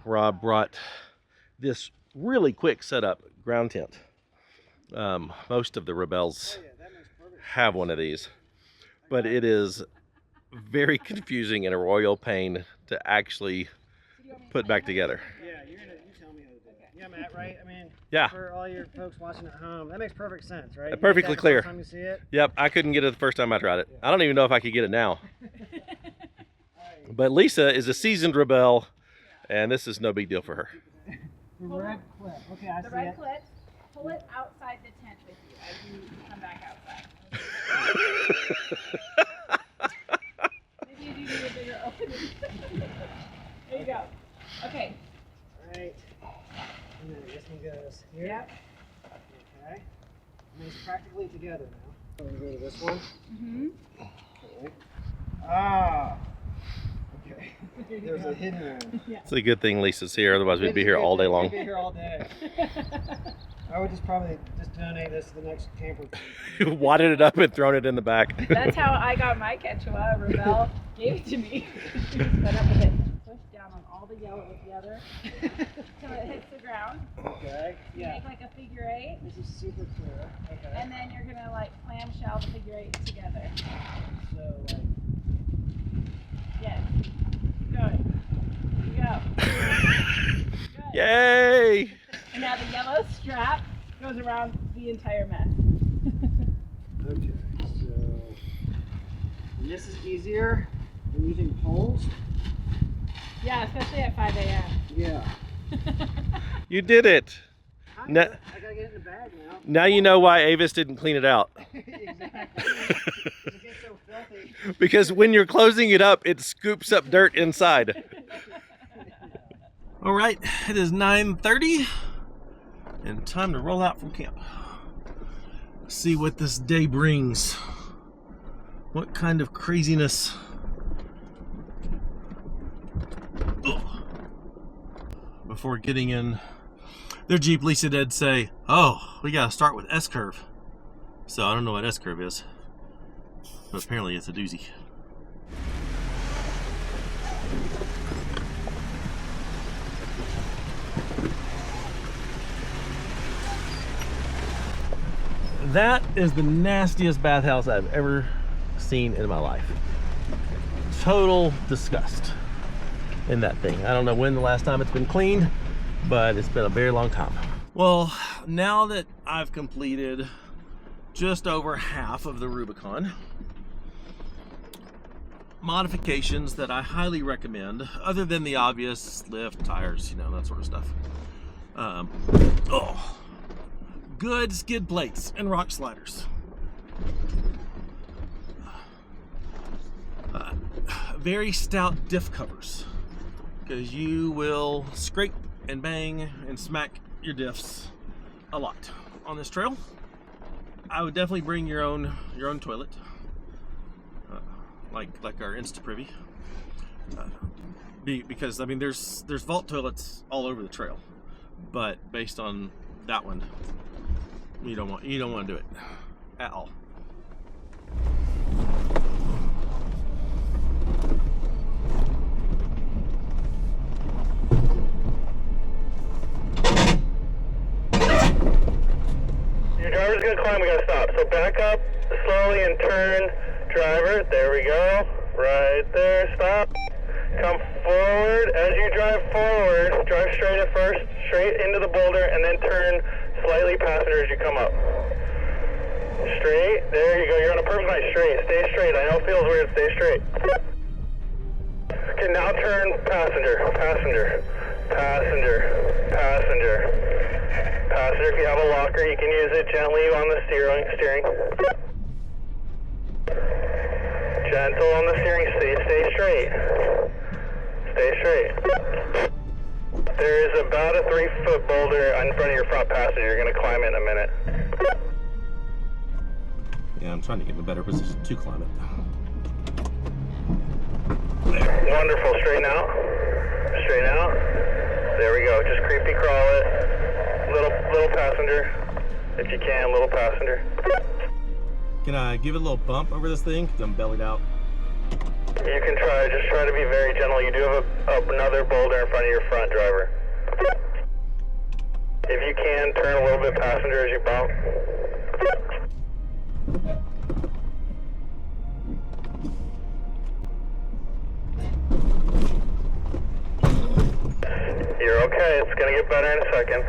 Rob brought this really quick setup ground tent. Most of the Rebels have one of these, but it is very confusing and a royal pain to actually put back together. Yeah, you tell me how to do it. Yeah, Matt, right? I mean, yeah. For all your folks watching at home, that makes perfect sense, right? Perfectly clear. The first time you see it. Yep, I couldn't get it the first time I tried it. I don't even know if I could get it now. But Lisa is a seasoned Rebel, and this is no big deal for her. The red clip. Okay, I see The red it. clip, pull it outside the tent with you as you come back outside. Maybe you do need a bigger opening. There you go. Okay. All right. And then this one goes here. Yep. Okay. And it's practically together now. So we'll go to this one. Mm-hmm. Okay. Ah. Okay. There's a hidden one. Yeah. It's a good thing Lisa's here, otherwise we'd be here all day long. We'd be here all day. I would probably donate this to the next camper. Wadded it up and thrown it in the back. That's how I got my Quechua. Rebel gave it to me. Put up with it. Push down. down on all the yellow with the other till it hits the ground. Okay. You Yeah. make like a figure 8. This is super cool. Okay. And then you're gonna like clamshell the figure 8 together. So like. Yes. Good. Go. Good. Yay! And now the yellow strap goes around the entire mess. Okay. So. And this is easier than using poles. Yeah, especially at 5 a.m. Yeah. You did it. I No- gotta get it in the bag now. Now you know why Avis didn't clean it out. Exactly. It gets so filthy. Because when you're closing it up, it scoops up dirt inside. All right, it is 9:30 and time to roll out from camp. See what this day brings. What kind of craziness. Ugh. Before getting in their Jeep, Lisa did say, oh, we gotta start with S-curve. So I don't know what S-curve is, but apparently it's a doozy. That is the nastiest bathhouse I've ever seen in my life. Total disgust in that thing. I don't know when the last time it's been cleaned, but it's been a very long time. Well, now that I've completed just over half of the Rubicon, modifications that I highly recommend, other than the obvious lift, tires, you know, that sort of stuff. Good skid plates and rock sliders. Very stout diff covers, because you will scrape and bang and smack your diffs a lot on this trail. I would definitely bring your own toilet, like our Insta Privy, because I mean there's vault toilets all over the trail, but based on that one, you don't want to do it at all. Your driver's gonna climb, we gotta stop. So back up slowly and turn, driver. There we go. Right there, stop. Come forward. As you drive forward, drive straight at first, straight into the boulder, and then turn slightly passenger as you come up. Straight. There you go. You're on a perfect line. Straight. Stay straight. I know it feels weird. Stay straight. Okay, now turn passenger. Passenger. Passenger. Passenger. Passenger, if you have a locker, you can use it gently on the steering. Gentle on the steering, stay straight. Stay straight. There is about a 3-foot boulder in front of your front passenger. You're going to climb it in a minute. Yeah, I'm trying to get in a better position to climb it. Wonderful, straighten out. Straighten out. There we go, just creepy crawl it. Little passenger, if you can, little passenger. Can I give it a little bump over this thing? 'Cause I'm bellied out. You can try, just try to be very gentle. You do have another boulder in front of your front, driver. If you can, turn a little bit passenger as you bump. You're okay, it's gonna get better in a second.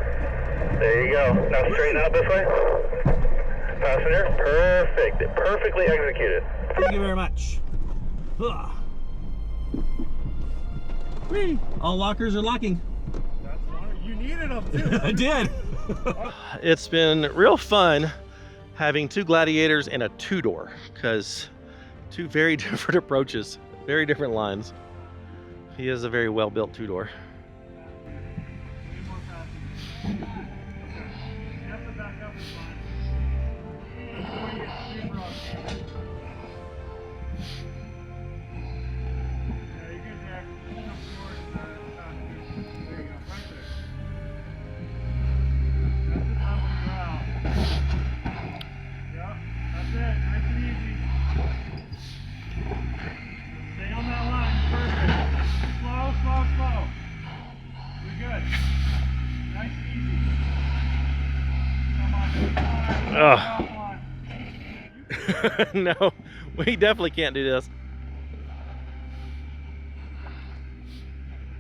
There you go. Now straighten out this way. Passenger, perfect. Perfectly executed. Thank you very much. Ugh. Whee! All lockers are locking. That's wonderful. You needed them too. I did. It's been real fun having 2 Gladiators and a 2-door, because 2 very different approaches, very different lines. He is a very well-built 2-door. Slow. Ugh. No, we definitely can't do this.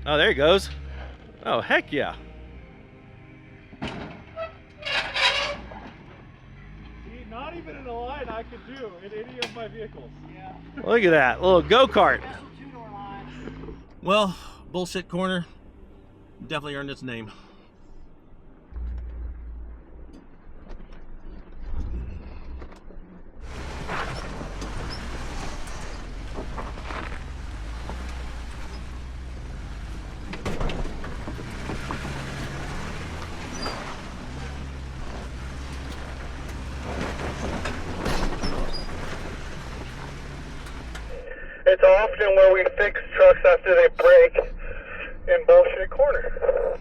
Oh, there he goes. Oh, heck yeah. Not even in a line I could do in any of my vehicles. Yeah. Look at that little go-kart. Well, bullshit corner definitely earned its name. It's often where we fix trucks after they break in bullshit corner.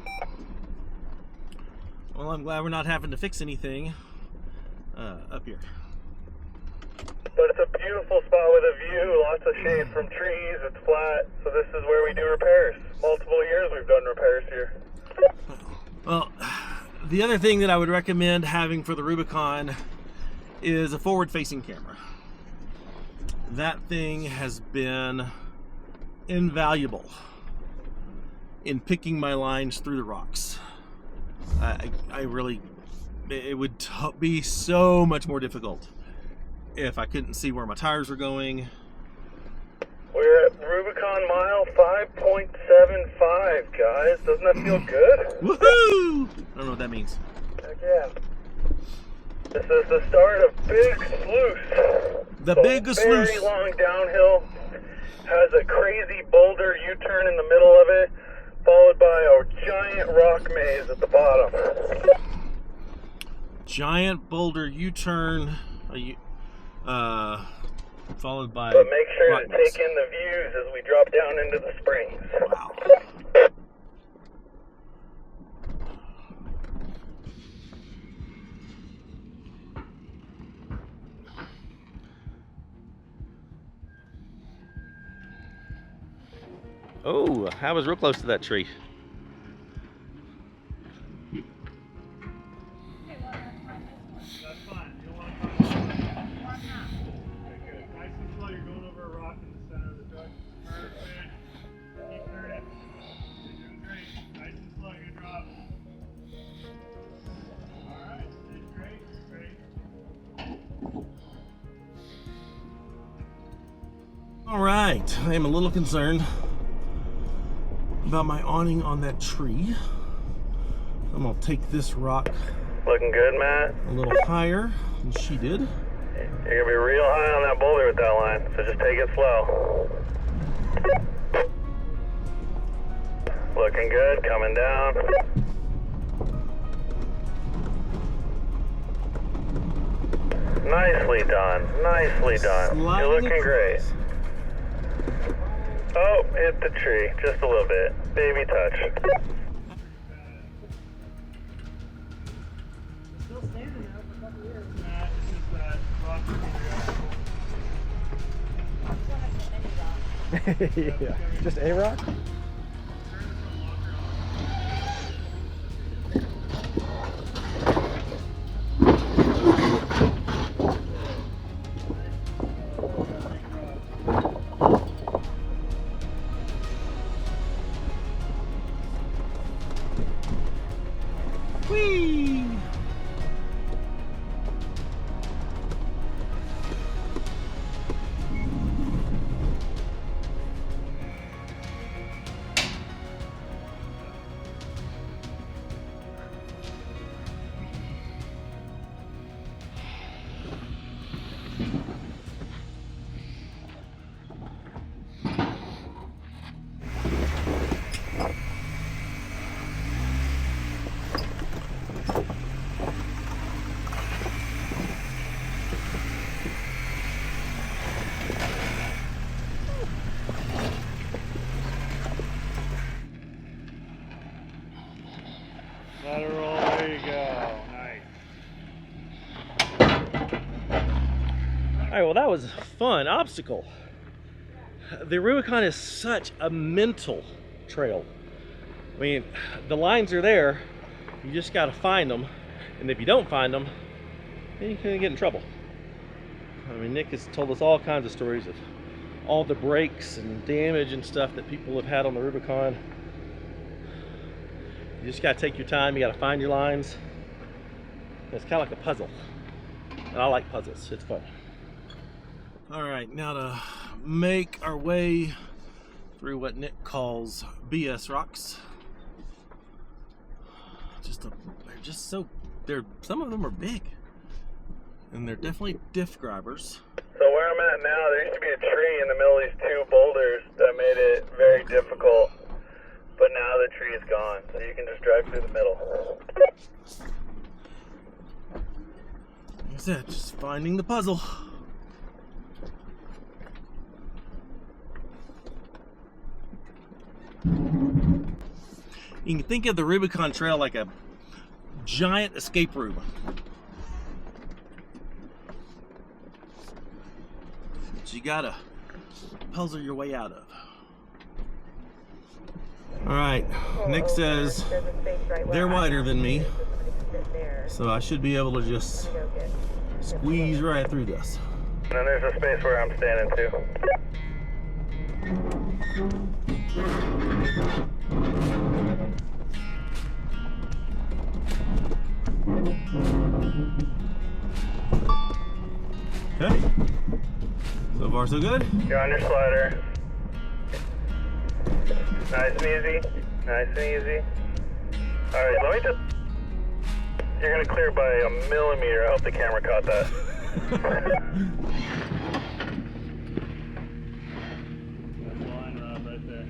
Well, I'm glad we're not having to fix anything up here. But it's a beautiful spot with a view, lots of shade from trees, it's flat, so this is where we do repairs. Multiple years we've done repairs here. Well, the other thing that I would recommend having for the Rubicon is a forward-facing camera. That thing has been invaluable in picking my lines through the rocks. I really, it would be so much more difficult if I couldn't see where my tires were going. We're at Rubicon mile 5.75, guys. Doesn't that feel good? Woohoo! I don't know what that means. Heck yeah. This is the start of Big Sluice. The Big Sluice. Very long downhill. Has a crazy boulder U-turn in the middle of it, followed by a giant rock maze at the bottom. Giant boulder U-turn, followed by. But make sure rock to maze. take in the views as we drop down into the springs. Wow. Oh, I was real close to that tree. That's fine. You don't want to come. Okay, good. Nice and slow. You're going over a rock in the center of the truck. Perfect. Keep turning. You're doing great. Nice and slow. You're drop. Alright. Great. All right, I am a little concerned about my awning on that tree. I'm gonna take this rock Looking good, Matt. a little higher than she did. You're gonna be real high on that boulder with that line, so just take it slow. Looking good, coming down. Nicely done, nicely done. Sliding You're looking great. across. Oh, hit the tree, just a little bit. Baby touch. Still standing there for a couple years. Matt, it's just that rock Yeah, just a rock. Whee! Let her roll, there you go. Nice. All right, well, that was a fun obstacle. The Rubicon is such a mental trail. I mean, the lines are there, you just got to find them, and if you don't find them, then you can get in trouble. I mean, Nick has told us all kinds of stories of all the breaks and damage and stuff that people have had on the Rubicon. You just gotta take your time, you gotta find your lines. It's kind of like a puzzle. And I like puzzles, it's fun. Alright, now to make our way through what Nick calls BS rocks. Some of them are big. And they're definitely diff grabbers. So where I'm at now, there used to be a tree in the middle of these two boulders that made it very difficult. But now the tree is gone, so you can just drive through the middle. Like I said, just finding the puzzle. You can think of the Rubicon Trail like a giant escape room. That you gotta puzzle your way out of. Alright, Nick says they're wider than me, so I should be able to just squeeze right through this. And then there's a space where I'm standing too. Okay, so far so good. You're on your slider. Nice and easy. Nice and easy. Alright, let me just... You're gonna clear by a millimeter. I hope the camera caught that. That's line rod right there.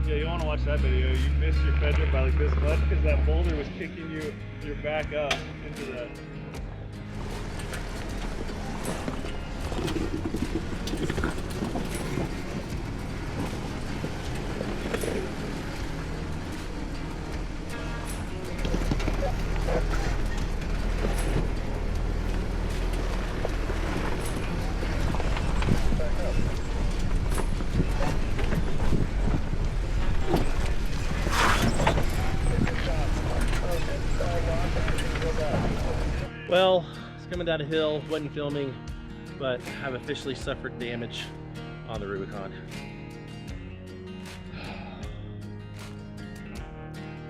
Yeah, you want to watch that video. You missed your fender by like this much because that boulder was kicking your back up into that. Well, it's coming down a hill, wasn't filming, but I've officially suffered damage on the Rubicon.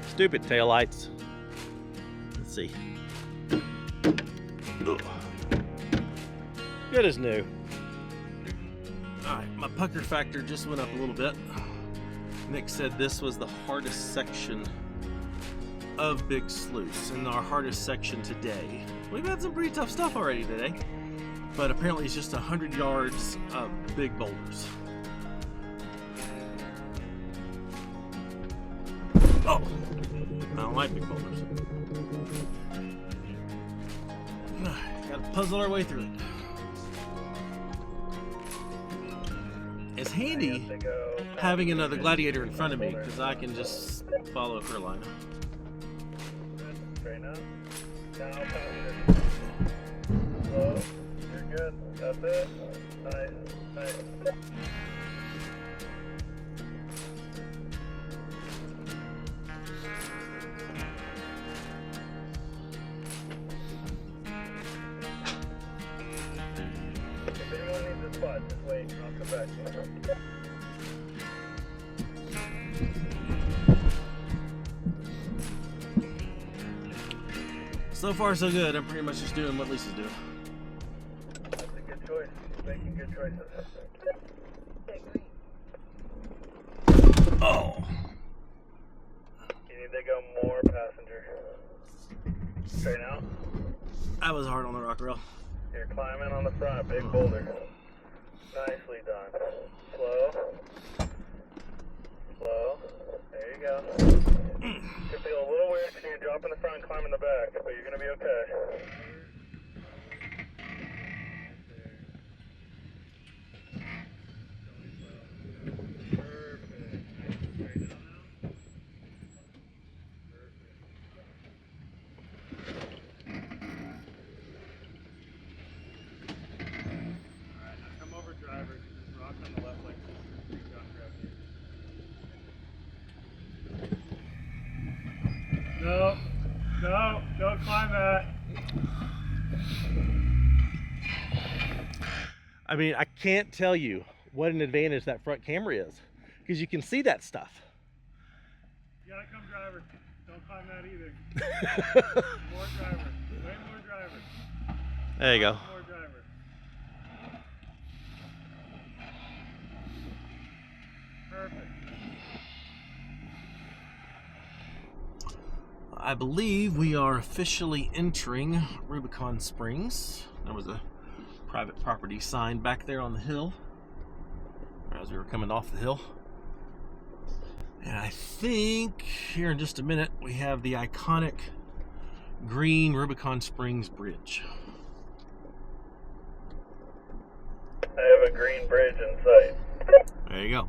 Stupid taillights. Let's see. Ugh. Good as new. Alright, my pucker factor just went up a little bit. Nick said this was the hardest section of Big Sluice and our hardest section today. We've had some pretty tough stuff already today, but apparently it's just 100 yards of big boulders. Oh, I don't like big boulders. Gotta puzzle our way through it. It's handy having another Gladiator in front of me because I can just follow her line. Straighten up. Down, faster. Slow. You're good. That's it. Nice. Nice. If anyone needs a spot, just wait. I'll come back to you. So far so good. I'm pretty much just doing what Lisa's doing. That's a good choice. She's making good choices. Oh. You need to go more passenger. Straight out. That was hard on the rock rail. You're climbing on the front, big boulder. Nicely done. Slow. Slow. There you go. Could feel a little weird because you're dropping the front and climbing the back, but you're going to be okay. No, no, don't climb that. I mean, I can't tell you what an advantage that front camera is, because you can see that stuff. You gotta come driver. Don't climb that either. More driver. Way more driver. There you go. More driver. Perfect. I believe we are officially entering Rubicon Springs. There was a private property sign back there on the hill as we were coming off the hill. And I think here in just a minute we have the iconic green Rubicon Springs Bridge. I have a green bridge in sight. There you go.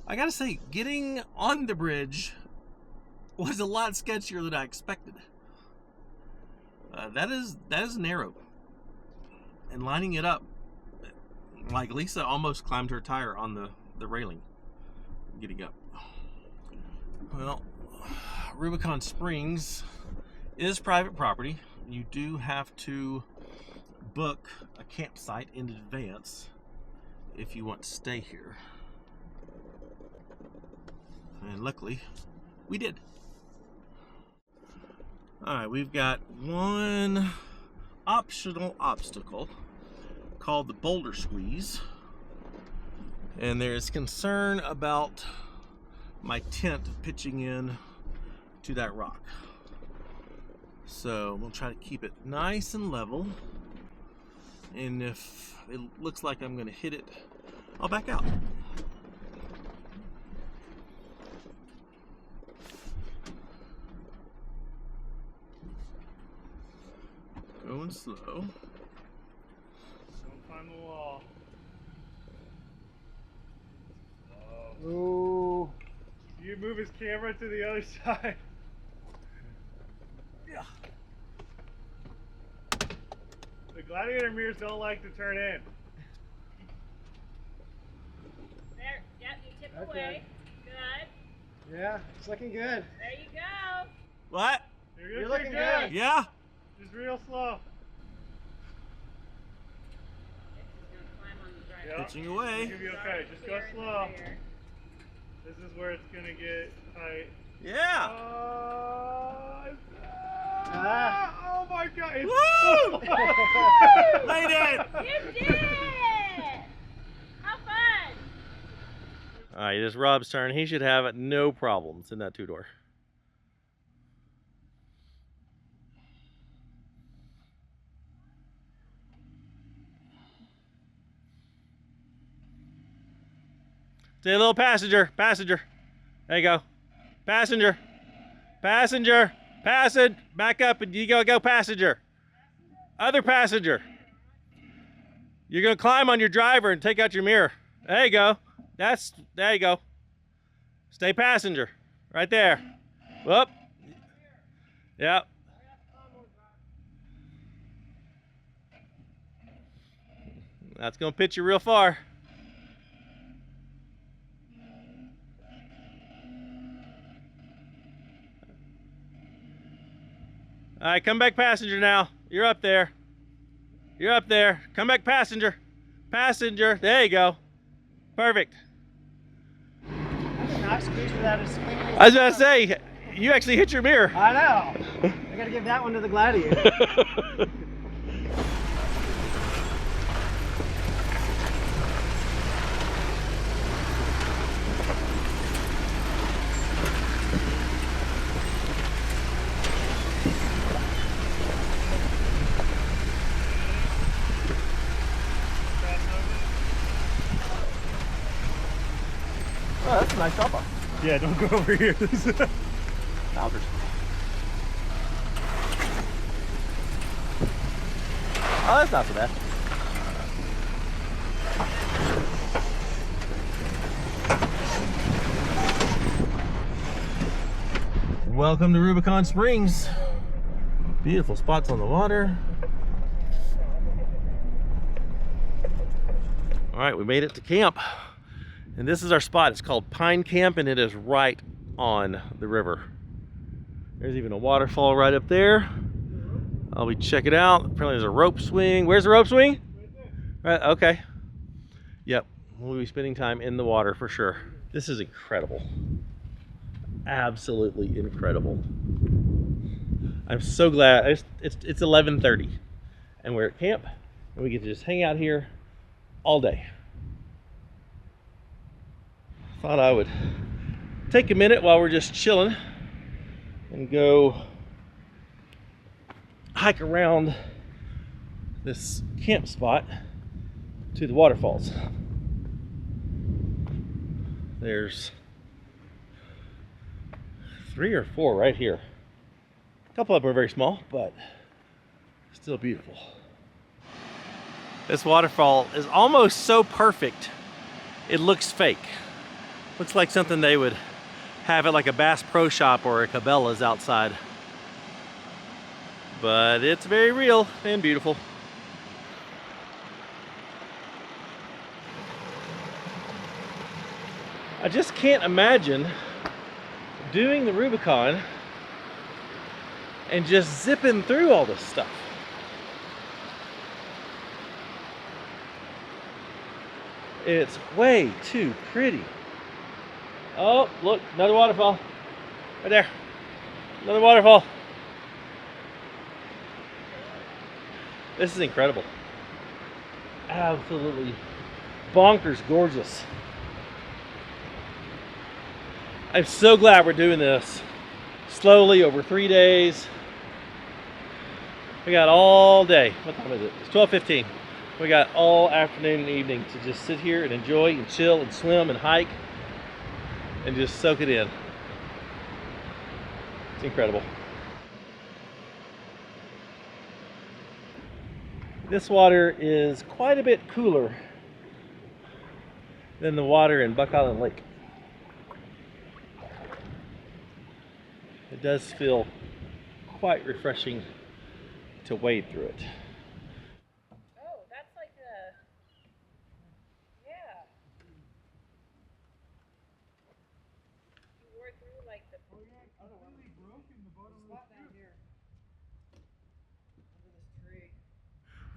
I gotta say, getting on the bridge was a lot sketchier than I expected. That is narrow, and lining it up, like Lisa almost climbed her tire on the railing getting up. Well, Rubicon Springs is private property. You do have to book a campsite in advance if you want to stay here. And luckily, we did. Alright, we've got one optional obstacle called the boulder squeeze. And there's concern about my tent pitching in to that rock. So we'll try to keep it nice and level. And if it looks like I'm going to hit it, I'll back out. Going slow. Don't climb the wall. Ooh. You move his camera to the other side. Yeah. The Gladiator mirrors don't like to turn in. There, yep, you tip Okay. away. Good. Yeah, it's looking good. There you go. What? You're looking good. Yeah? Just real slow. He's gonna climb on the driver. Yeah. Pitching away. You'll be okay. Just go slow. This is where it's gonna get tight. Yeah. Oh my god! It's Woo! Made it! You did it! How fun! Alright, it is Rob's turn. He should have no problems in that two-door. Say a little passenger. Passenger. There you go. Passenger. Passenger. Passage. Back up and you go passenger. Other passenger. You're going to climb on your driver and take out your mirror. There you go. There you go. Stay passenger. Right there. Whoop. Yep. That's going to pitch you real far. All right, come back passenger now. You're up there. You're up there. Come back passenger. Passenger. There you go. Perfect. I did not squeeze without a squeeze. I was about to say, You actually hit your mirror. I know. I gotta give that one to the Gladiator. Oh, that's a nice drop off. Yeah, don't go over here. Wowzers. Oh, that's not so bad. Welcome to Rubicon Springs. Beautiful spots on the water. All right, we made it to camp. And this is our spot. It's called Pine Camp, and it is right on the river. There's even a waterfall right up there. I'll check it out. Apparently there's a rope swing. Where's the rope swing? Right, okay. Yep, we'll be spending time in the water for sure. This is incredible. Absolutely incredible. I'm so glad. It's 11:30, and we're at camp, and we get to just hang out here all day. Thought I would take a minute while we're just chilling and go hike around this camp spot to the waterfalls. There's 3 or 4 right here. A couple of them are very small, but still beautiful. This waterfall is almost so perfect, it looks fake. Looks like something they would have at like a Bass Pro Shop or a Cabela's outside. But it's very real and beautiful. I just can't imagine doing the Rubicon and just zipping through all this stuff. It's way too pretty. Oh, look, another waterfall. Right there. Another waterfall. This is incredible. Absolutely bonkers gorgeous. I'm so glad we're doing this slowly over 3 days. We got all day. What time is it? It's 12:15. We got all afternoon and evening to just sit here and enjoy and chill and swim and hike and just soak it in. It's incredible. This water is quite a bit cooler than the water in Buck Island Lake. It does feel quite refreshing to wade through it. Oh, that's like a, yeah. You wore through like the. Oh yeah, I completely broken the bottom of the down here. Under this tree.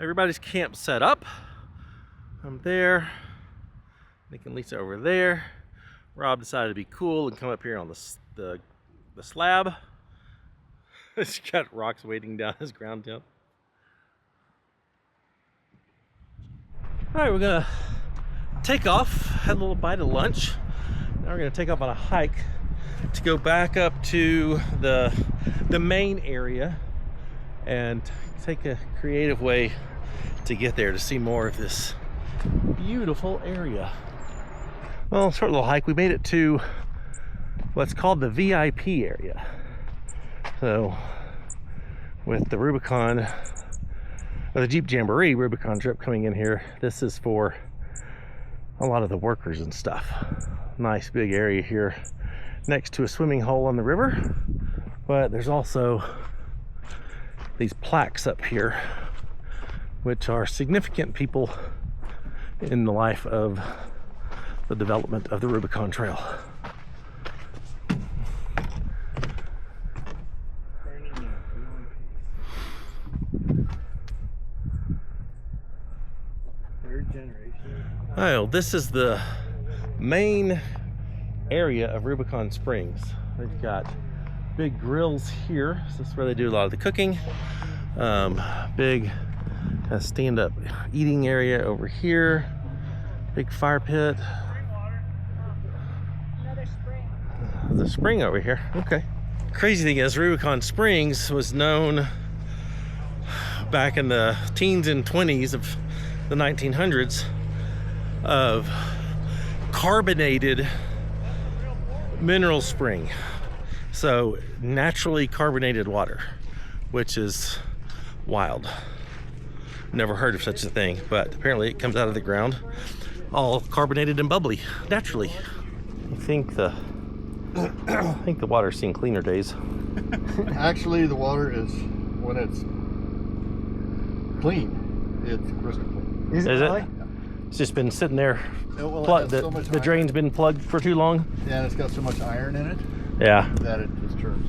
Everybody's camp set up. I'm there. Nick and Lisa over there. Rob decided to be cool and come up here on the slab. He's got rocks weighting down his ground tent. All right, we're gonna take off. Had a little bite of lunch. Now we're gonna take off on a hike to go back up to the main area and take a creative way to get there to see more of this beautiful area. Well, short little hike. We made it to what's called the VIP area. So with the Rubicon, or the Jeep Jamboree Rubicon trip coming in here, this is for a lot of the workers and stuff. Nice big area here next to a swimming hole on the river, but there's also these plaques up here which are significant people in the life of the development of the Rubicon Trail. Third generation. Oh, this is the main area of Rubicon Springs. They've got big grills here. So this is where they do a lot of the cooking. Big stand-up eating area over here. Big fire pit. Another spring. There's a spring over here. Okay. Crazy thing is, Rubicon Springs was known back in the teens and 20s of the 1900s of carbonated mineral spring. So naturally carbonated water, which is wild. Never heard of such a thing, but apparently it comes out of the ground all carbonated and bubbly naturally. I think the water's seen cleaner days. Actually, the water is, when it's clean, it's crystal clean. Is it really? It's just been sitting there. Well, it Plugged. has so much The iron. drain's been plugged for too long. Yeah, and it's got so much iron in it Yeah. that it just turns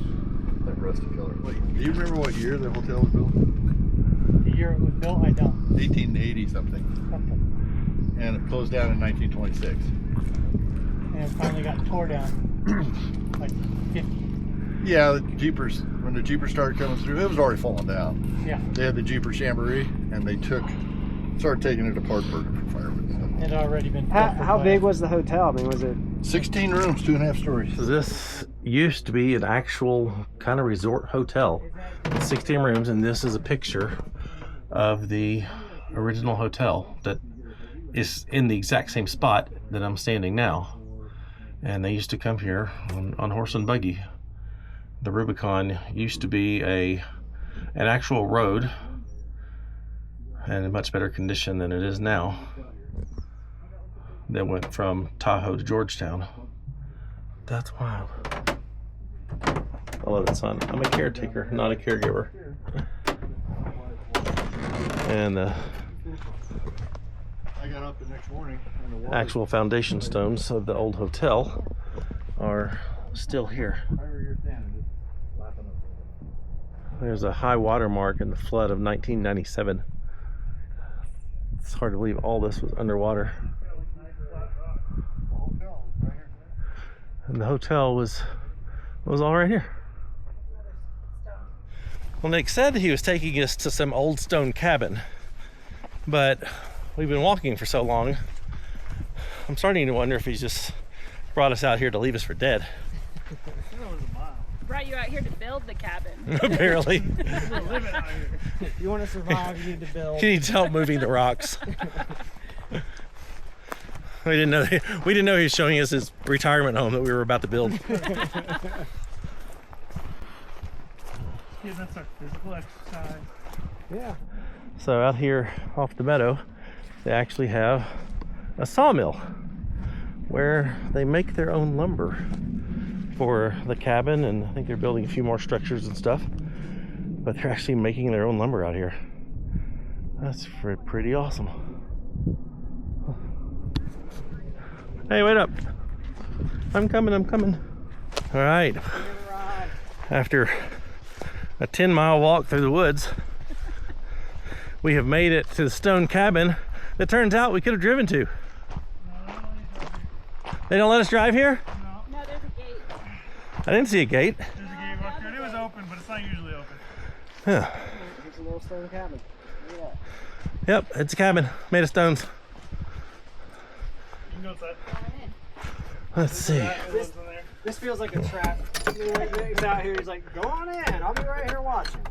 that rusty color. Wait, do you remember what year the hotel was built? The year it was built, I don't. 1880 something. And it closed down in 1926. And it finally got tore down like 50. Yeah, the Jeepers, when the Jeepers started coming through, it was already falling down. Yeah. They had the Jeepers Jamboree, and they started taking it apart for firewood and It had already been How built for big was the hotel? I mean, was it? stuff. 16 rooms, 2.5 stories. So this used to be an actual kind of resort hotel. 16 rooms, and this is a picture of the original hotel that is in the exact same spot that I'm standing now. And they used to come here on horse and buggy. The Rubicon used to be an actual road and in much better condition than it is now. That went from Tahoe to Georgetown. That's wild. I love it, son. I'm a caretaker, not a caregiver. And I got up the next morning and the water. actual foundation stones of the old hotel are still here. There's a high water mark in the flood of 1997. It's hard to believe all this was underwater. And the hotel was all right here. Well, Nick said he was taking us to some old stone cabin, but we've been walking for so long, I'm starting to wonder if he's just brought us out here to leave us for dead. Brought you out here to build the cabin. Apparently. If you want to survive, you need to build. He needs help moving the rocks. We didn't know he was showing us his retirement home that we were about to build. Yeah, that's our physical exercise. Yeah. So out here off the meadow, they actually have a sawmill where they make their own lumber for the cabin, and I think they're building a few more structures and stuff, but they're actually making their own lumber out here. That's pretty awesome. Hey, wait up. I'm coming. All right. After a 10-mile walk through the woods, we have made it to the stone cabin that turns out we could have driven to. They don't let us drive here? No, there's a gate. I didn't see a gate. There's a gate walk here, and it was open, but it's not usually open. Yeah. It's a little stone cabin. Look at Yep, it's a cabin made of stones. You can go outside. Let's see. It lives in there. This This feels like a trap. He's out here. He's like, go on in. I'll be right here watching.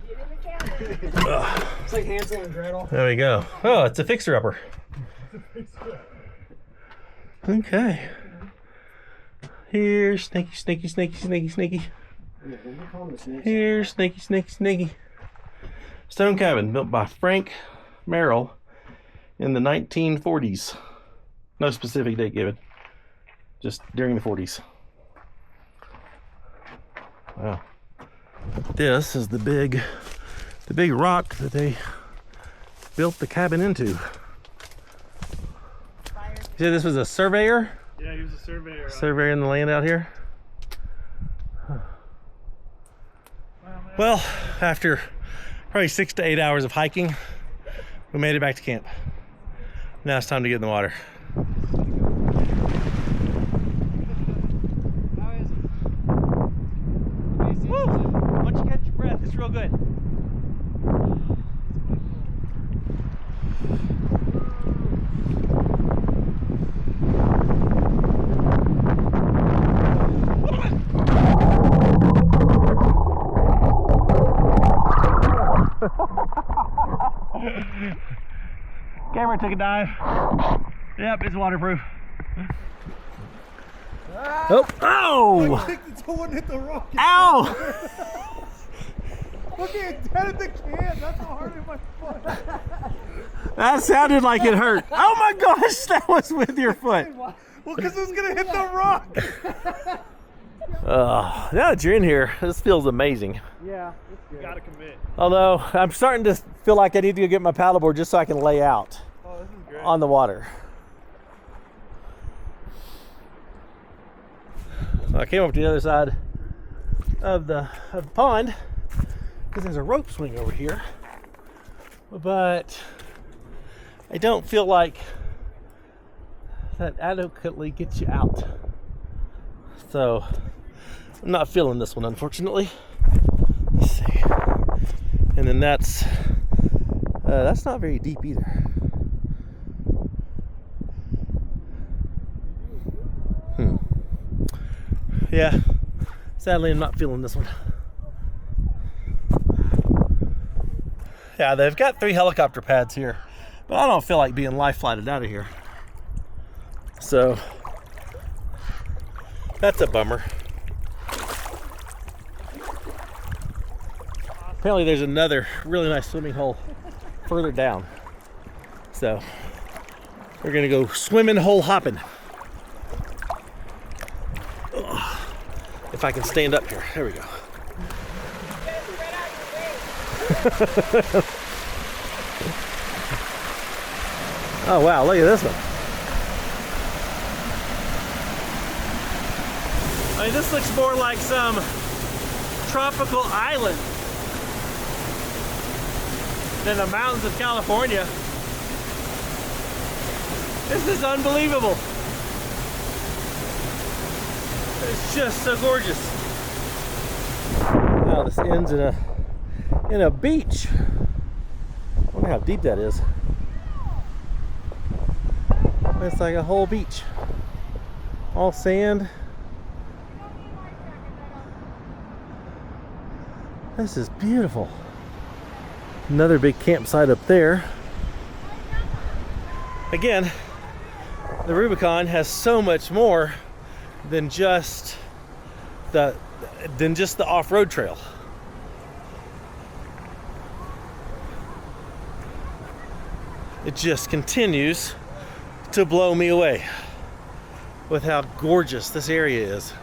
It's like Hansel and Gretel. There we go. Oh, it's a fixer-upper. Okay. Here's Snaky, Snaky, Snaky, Snaky, Snaky. Here's Snaky, Snaky, Snaky. Stone cabin built by Frank Merrill in the 1940s. No specific date given. Just during the 40s. Wow. This is the big rock that they built the cabin into. You said this was a surveyor? Yeah, he was a surveyor. Surveying the land out here? Huh. Well, after probably 6 to 8 hours of hiking, we made it back to camp. Now it's time to get in the water. How is it? Woo! Once you catch your breath, it's real good. Camera took a dive. Yep, it's waterproof. Oh! Oh! I kicked the toe and hit the rock. Ow! Look at it dead at the can. That's how hard it my foot. That sounded like it hurt. Oh my gosh, that was with your foot. Well, because it was going to hit the rock. Now that you're in here, this feels amazing. Yeah, it's good. You got to commit. Although, I'm starting to feel like I need to go get my paddleboard just so I can lay out Oh, this is great. on the water. I came over to the other side of the pond because there's a rope swing over here, but I don't feel like that adequately gets you out. So I'm not feeling this one, unfortunately. Let's see. And then that's not very deep either. Yeah, sadly I'm not feeling this one. Yeah, they've got 3 helicopter pads here, but I don't feel like being life flighted out of here. So that's a bummer. Apparently there's another really nice swimming hole further down. So we're gonna go swimming hole hopping. If I can stand up here. There we go. Oh wow, look at this one. I mean, this looks more like some tropical island than the mountains of California. This is unbelievable. It's just so gorgeous. Now this ends in a beach. I wonder how deep that is. It's like a whole beach. All sand. This is beautiful. Another big campsite up there. Again, the Rubicon has so much more than just the off-road trail. It just continues to blow me away with how gorgeous this area is.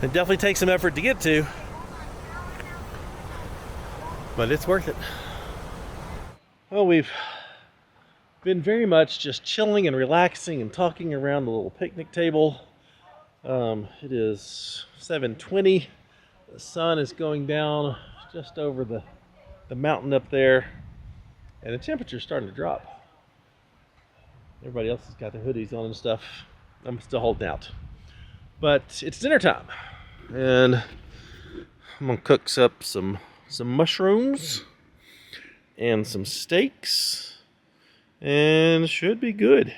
It definitely takes some effort to get to, but it's worth it. Well, we've been very much just chilling and relaxing and talking around the little picnic table. It is 7:20. The sun is going down just over the mountain up there, and the temperature's starting to drop. Everybody else has got their hoodies on and stuff. I'm still holding out. But it's dinner time, and I'm gonna cook up some mushrooms and some steaks, and it should be good.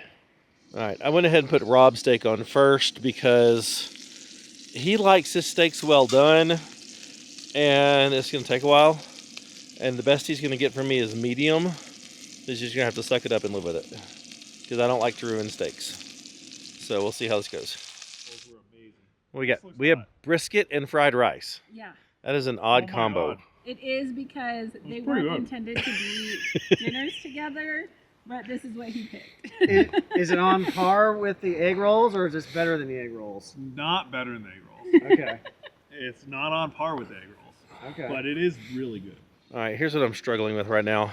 All right, I went ahead and put Rob's steak on first because he likes his steaks well done, and it's gonna take a while. And the best he's gonna get from me is medium. He's just gonna have to suck it up and live with it, because I don't like to ruin steaks. So we'll see how this goes. What we got? We have brisket and fried rice. Yeah. That is an odd combo. God. It is because they weren't intended to be dinners together, but this is what he picked. Is it on par with the egg rolls, or is this better than the egg rolls? Not better than the egg rolls. Okay. It's not on par with the egg rolls. Okay. But it is really good. All right, here's what I'm struggling with right now.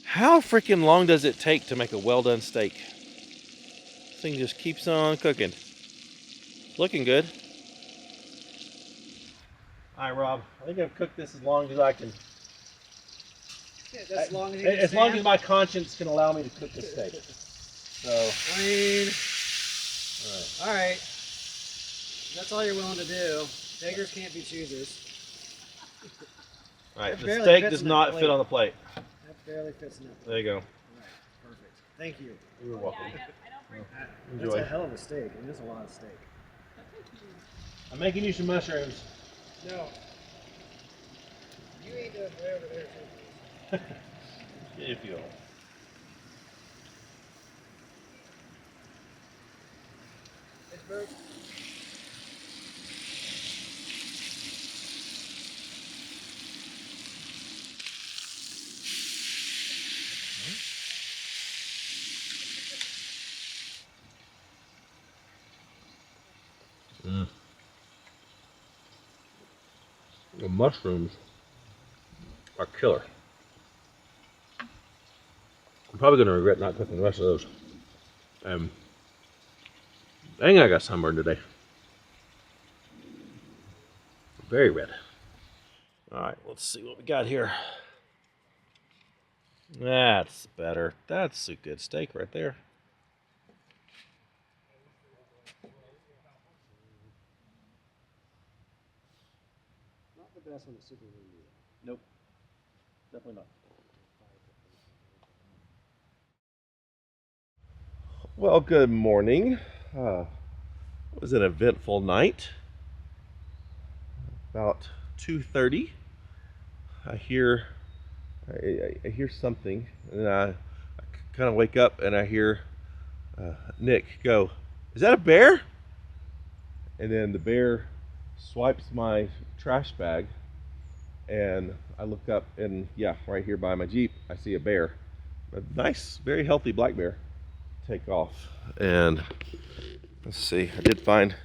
How freaking long does it take to make a well-done steak? This thing just keeps on cooking. Looking good. All right, Rob. I think I've cooked this as long as I can. Yeah, as long as, As long as my conscience can allow me to cook this steak. So, I mean, all right. That's all you're willing to do. Beggars can't be choosers. All right, That the barely steak fits does in that not plate. fit on the plate. That barely fits in that plate. There you go. Right, perfect. Thank you. You're welcome. That's Enjoy. a hell of a steak. It is a lot of steak. I'm making you some mushrooms. No. You eat those way over there too, please. If you will. Pittsburgh. The mushrooms are killer. I'm probably going to regret not cooking the rest of those. Dang, I got sunburned today. Very red. All right, let's see what we got here. That's better. That's a good steak right there. Not the best when it's super windy. Nope. Definitely not. Well, good morning. It was an eventful night. About 2:30, I hear something, and I kind of wake up and I hear Nick go, "Is that a bear?" And then the bear swipes my trash bag, and I look up, and yeah, right here by my Jeep, I see a bear, a nice, very healthy black bear, take off. And let's see, I did find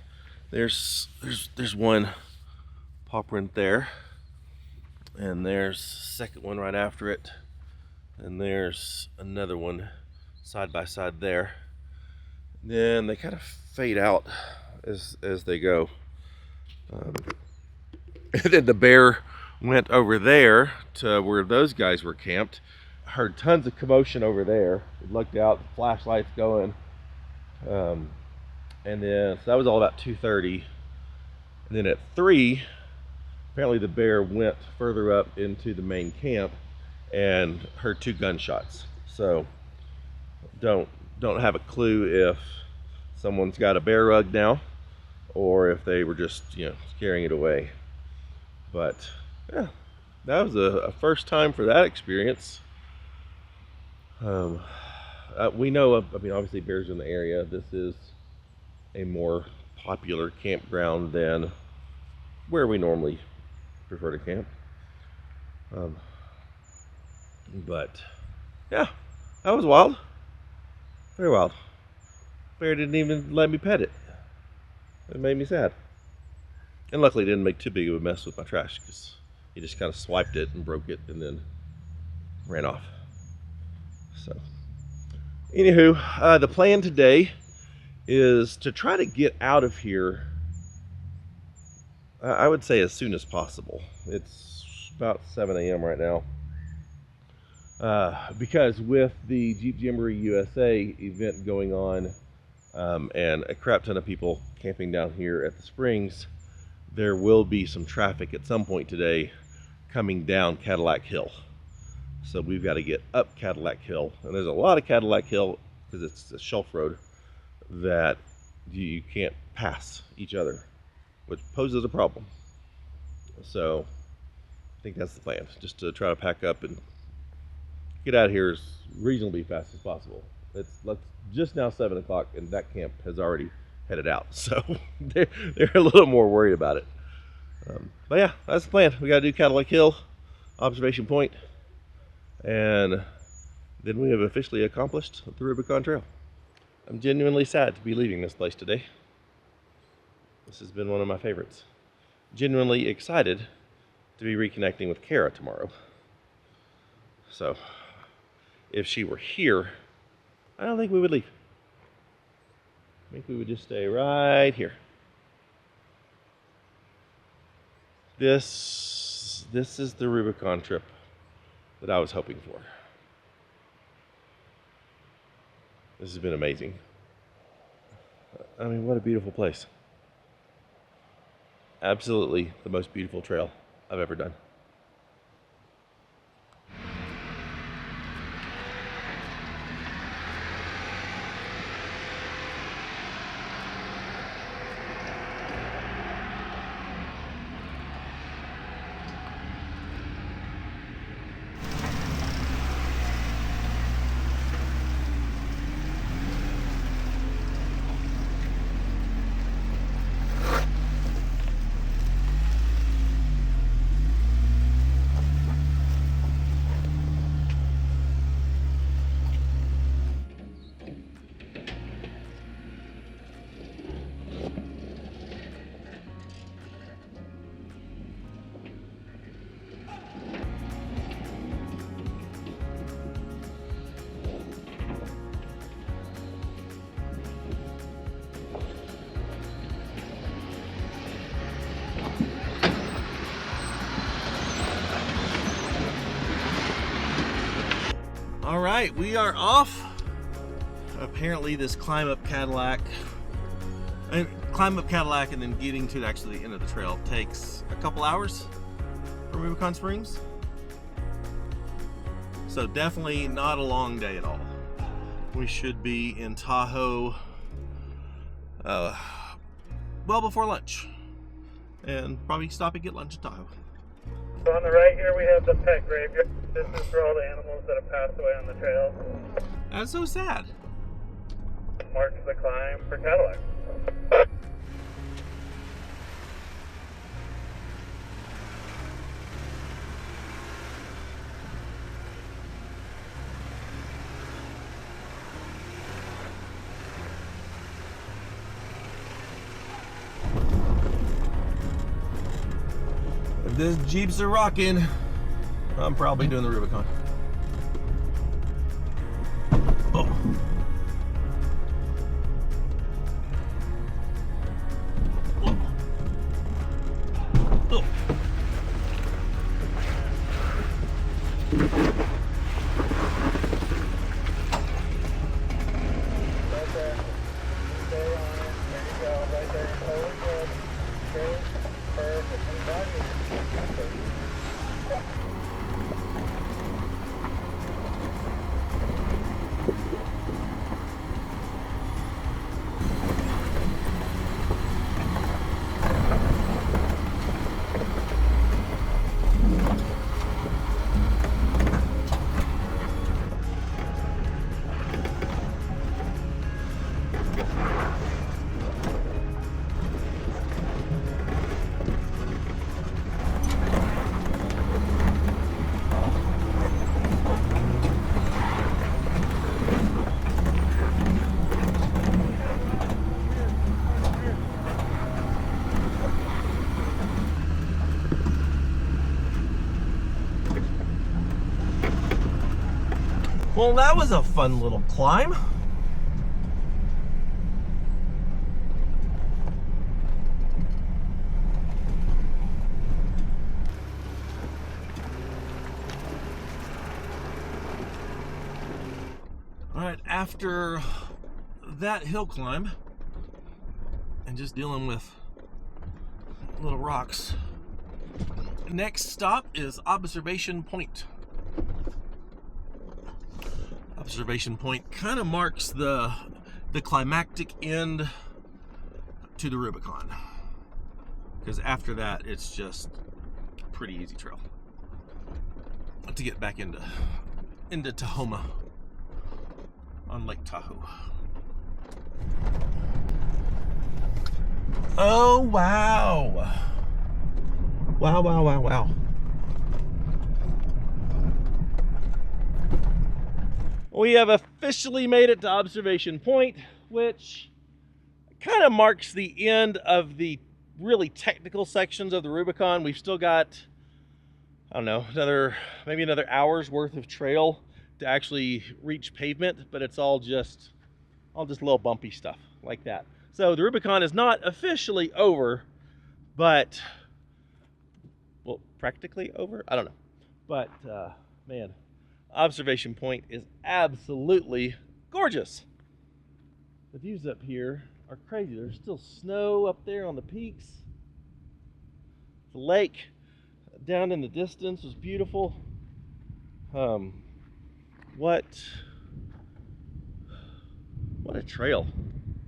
there's one paw print there, and there's a second one right after it, and there's another one side by side there. Then they kind of fade out as they go. And then the bear went over there to where those guys were camped. I heard tons of commotion over there. We looked out, the flashlights going. And then, so that was all about 2:30. And then at 3, apparently the bear went further up into the main camp and heard 2 gunshots. So don't have a clue if someone's got a bear rug now or if they were just, scaring it away. But yeah, that was a first time for that experience. We know of, obviously bears in the area. This is a more popular campground than where we normally prefer to camp. But yeah, that was wild. Very wild. Bear didn't even let me pet it. It made me sad. And luckily it didn't make too big of a mess with my trash, because he just kind of swiped it and broke it and then ran off. So anywho, the plan today is to try to get out of here, I would say as soon as possible. It's about 7 a.m. right now. Because with the Jeep Jamboree USA event going on, and a crap ton of people camping down here at the Springs, there will be some traffic at some point today coming down Cadillac Hill. So we've got to get up Cadillac Hill, and there's a lot of Cadillac Hill because it's a shelf road that you can't pass each other, which poses a problem. So I think that's the plan, just to try to pack up and get out of here as reasonably fast as possible. It's just now 7 o'clock, and that camp has already headed out, so they're a little more worried about it. But yeah, that's the plan. We got to do Cadillac Hill, observation point, and then we have officially accomplished the Rubicon Trail. I'm genuinely sad to be leaving this place today. This has been one of my favorites. Genuinely excited to be reconnecting with Kara tomorrow. So if she were here, I don't think we would leave. I think we would just stay right here. This is the Rubicon trip that I was hoping for. This has been amazing. I mean, what a beautiful place. Absolutely the most beautiful trail I've ever done. All right, we are off. Apparently this climb up Cadillac and then getting to actually the end of the trail takes a couple hours from Rubicon Springs. So definitely not a long day at all. We should be in Tahoe well before lunch, and probably stop and get lunch in Tahoe. So on the right here we have the pet graveyard. This is for all the animals that have passed away on the trail. That's so sad. Marks the climb for Cadillac. If this Jeeps are rocking, I'm probably doing the Rubicon. Oh. Oh. Right there. Stay on it. There you go. Right there. Totally good. Straight. Perfect. And back in. Well, that was a fun little climb. All right, after that hill climb and just dealing with little rocks, next stop is Observation Point. Observation Point kind of marks the climactic end to the Rubicon, because after that it's just a pretty easy trail to get back into Tahoma on Lake Tahoe. Oh wow. Wow. We have officially made it to Observation Point, which kind of marks the end of the really technical sections of the Rubicon. We've still got, I don't know, maybe another hour's worth of trail to actually reach pavement, but it's all just little bumpy stuff like that. So the Rubicon is not officially over, but, well, practically over? I don't know. But, man, Observation Point is absolutely gorgeous. The views up here are crazy. There's still snow up there on the peaks. The lake down in the distance was beautiful. What a trail.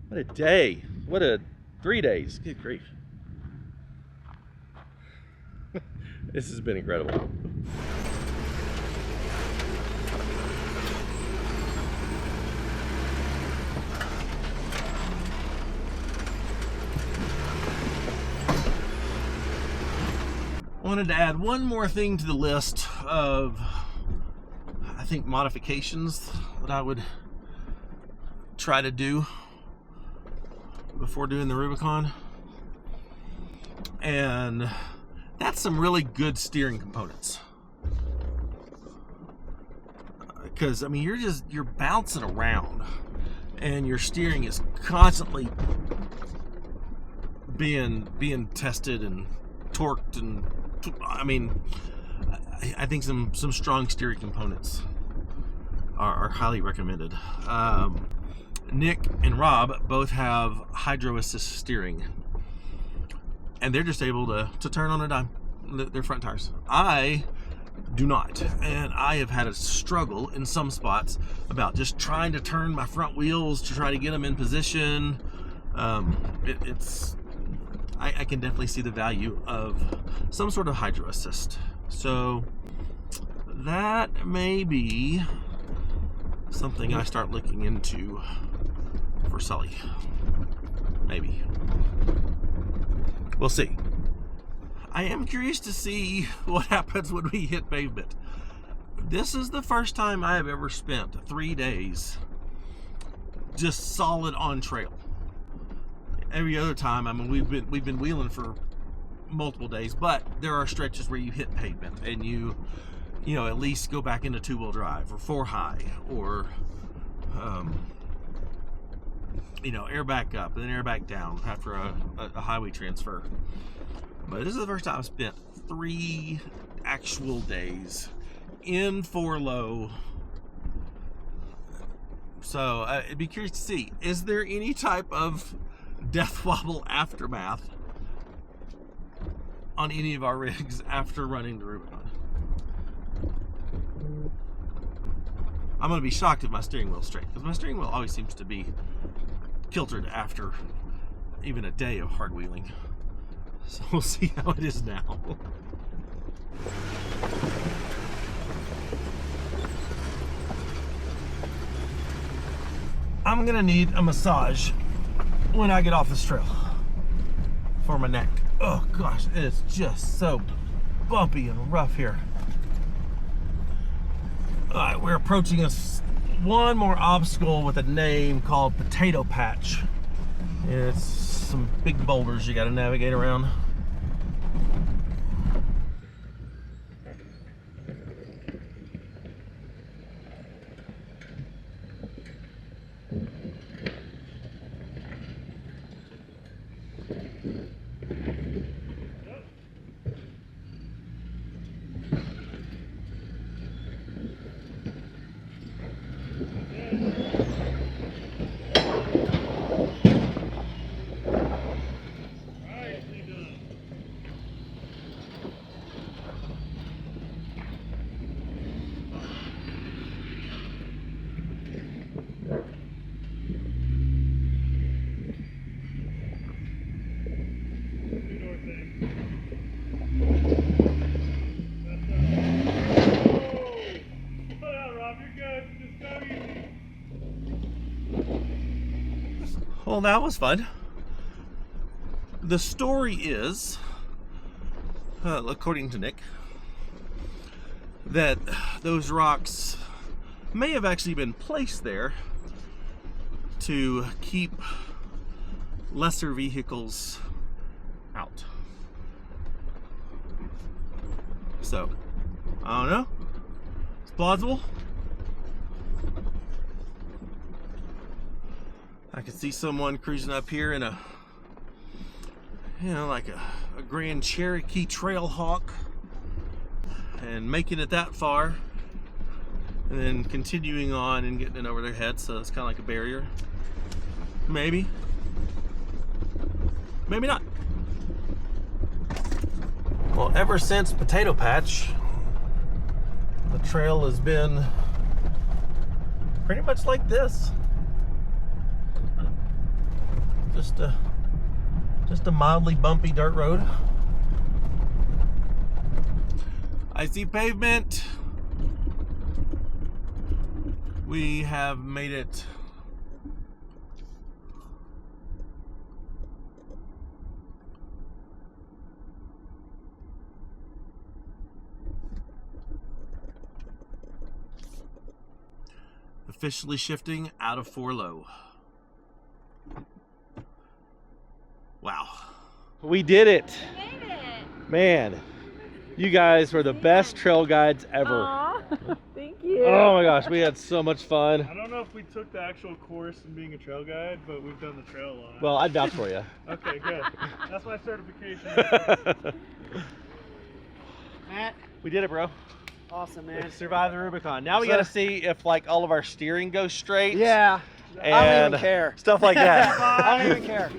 What a day. What a 3 days. Good grief. This has been incredible. Wanted to add one more thing to the list of, I think, modifications that I would try to do before doing the Rubicon, and that's some really good steering components. Because I mean, you're bouncing around, and your steering is constantly being tested and torqued, and I mean, I think some strong steering components are highly recommended. Nick and Rob both have hydro assist steering, and they're just able to turn on a dime, their front tires. I do not, and I have had a struggle in some spots about just trying to turn my front wheels to try to get them in position. I can definitely see the value of some sort of hydro assist. So that may be something I start looking into for Sully. Maybe. We'll see. I am curious to see what happens when we hit pavement. This is the first time I have ever spent 3 days just solid on trail. Every other time, I mean, we've been wheeling for multiple days, but there are stretches where you hit pavement and you know, at least go back into 2-wheel drive or 4-high, or you know, air back up and then air back down after a highway transfer. But this is the first time I've spent 3 actual days in 4-low. So I'd be curious to see, is there any type of death wobble aftermath on any of our rigs after running the Rubicon? I'm going to be shocked if my steering wheel's straight, because my steering wheel always seems to be kiltered after even a day of hard wheeling. So we'll see how it is now. I'm going to need a massage when I get off this trail for my neck. Oh gosh, it's just so bumpy and rough here. Alright, we're approaching one more obstacle with a name called Potato Patch. It's some big boulders you got to navigate around. Well, that was fun. The story is, according to Nick, that those rocks may have actually been placed there to keep lesser vehicles out. So, I don't know. It's plausible. I could see someone cruising up here in a, you know, like a Grand Cherokee Trailhawk, and making it that far, and then continuing on and getting it over their head. So it's kind of like a barrier. Maybe. Maybe not. Well, ever since Potato Patch, the trail has been pretty much like this. Just a mildly bumpy dirt road. Icy pavement. We have made it officially shifting out of 4 low. Wow. We did it. We made it. Man, you guys were the best trail guides ever. Aw, thank you. Oh my gosh, we had so much fun. I don't know if we took the actual course in being a trail guide, but we've done the trail a lot. Well, I'd vouch for you. Okay, good. That's my certification. Matt, We did it, bro. awesome, man. We survived the Rubicon. Now we got to see if like all of our steering goes straight. Yeah, I don't And even care. stuff like that. I don't even care.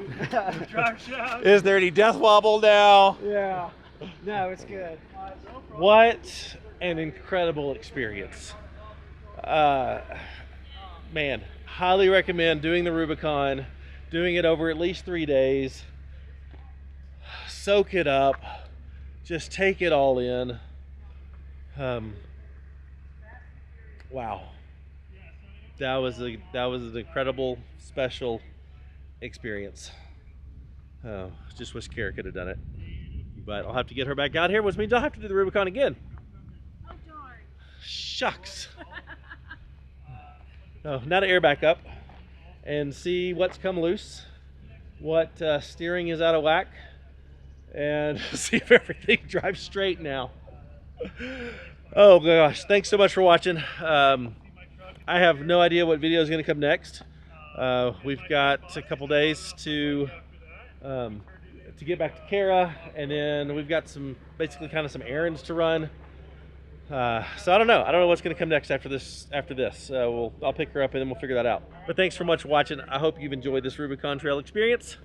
Drive shaft. Is there any death wobble now? Yeah. No, it's good. What an incredible experience. Man, highly recommend doing the Rubicon, doing it over at least 3 days. Soak it up. Just take it all in. Wow. That was an incredible, special experience. Oh, just wish Kara could have done it. But I'll have to get her back out here, which means I'll have to do the Rubicon again. Oh, darn. Shucks. Oh, now to air back up and see what's come loose, what steering is out of whack, and see if everything drives straight now. Oh gosh, thanks so much for watching. I have no idea what video is going to come next. We've got a couple days to get back to Kara, and then we've got some some errands to run. So I don't know what's going to come next after this. I'll pick her up and then we'll figure that out. But thanks so much for watching. I hope you've enjoyed this Rubicon Trail experience.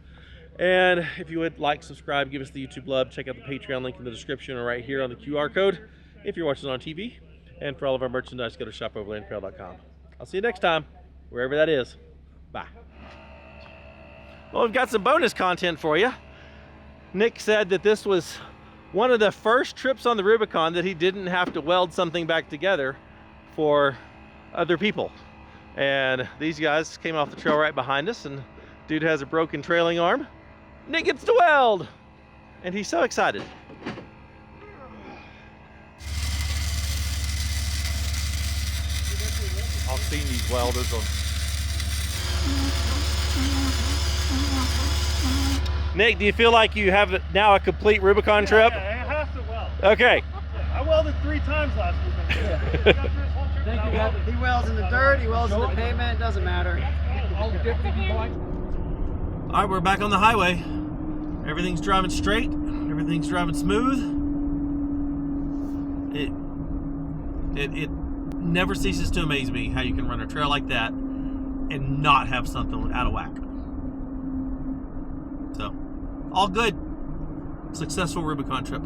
And if you would like, subscribe, give us the YouTube love, check out the Patreon link in the description or right here on the QR code if you're watching on TV. And for all of our merchandise, go to shopoverlandtrail.com. I'll see you next time, wherever that is. Bye. Well, we've got some bonus content for you. Nick said that this was one of the first trips on the Rubicon that he didn't have to weld something back together for other people. And these guys came off the trail right behind us, and dude has a broken trailing arm. Nick gets to weld, and he's so excited. I've seen these welders on. Nick, do you feel like you have now a complete Rubicon trip? Yeah, it has to weld. Okay. I welded 3 times last week. Thank you, guys. He welds in the dirt, he welds in the pavement, it doesn't matter. All right, we're back on the highway. Everything's driving straight. Everything's driving smooth. It never ceases to amaze me how you can run a trail like that and not have something out of whack. So, all good. Successful Rubicon trip.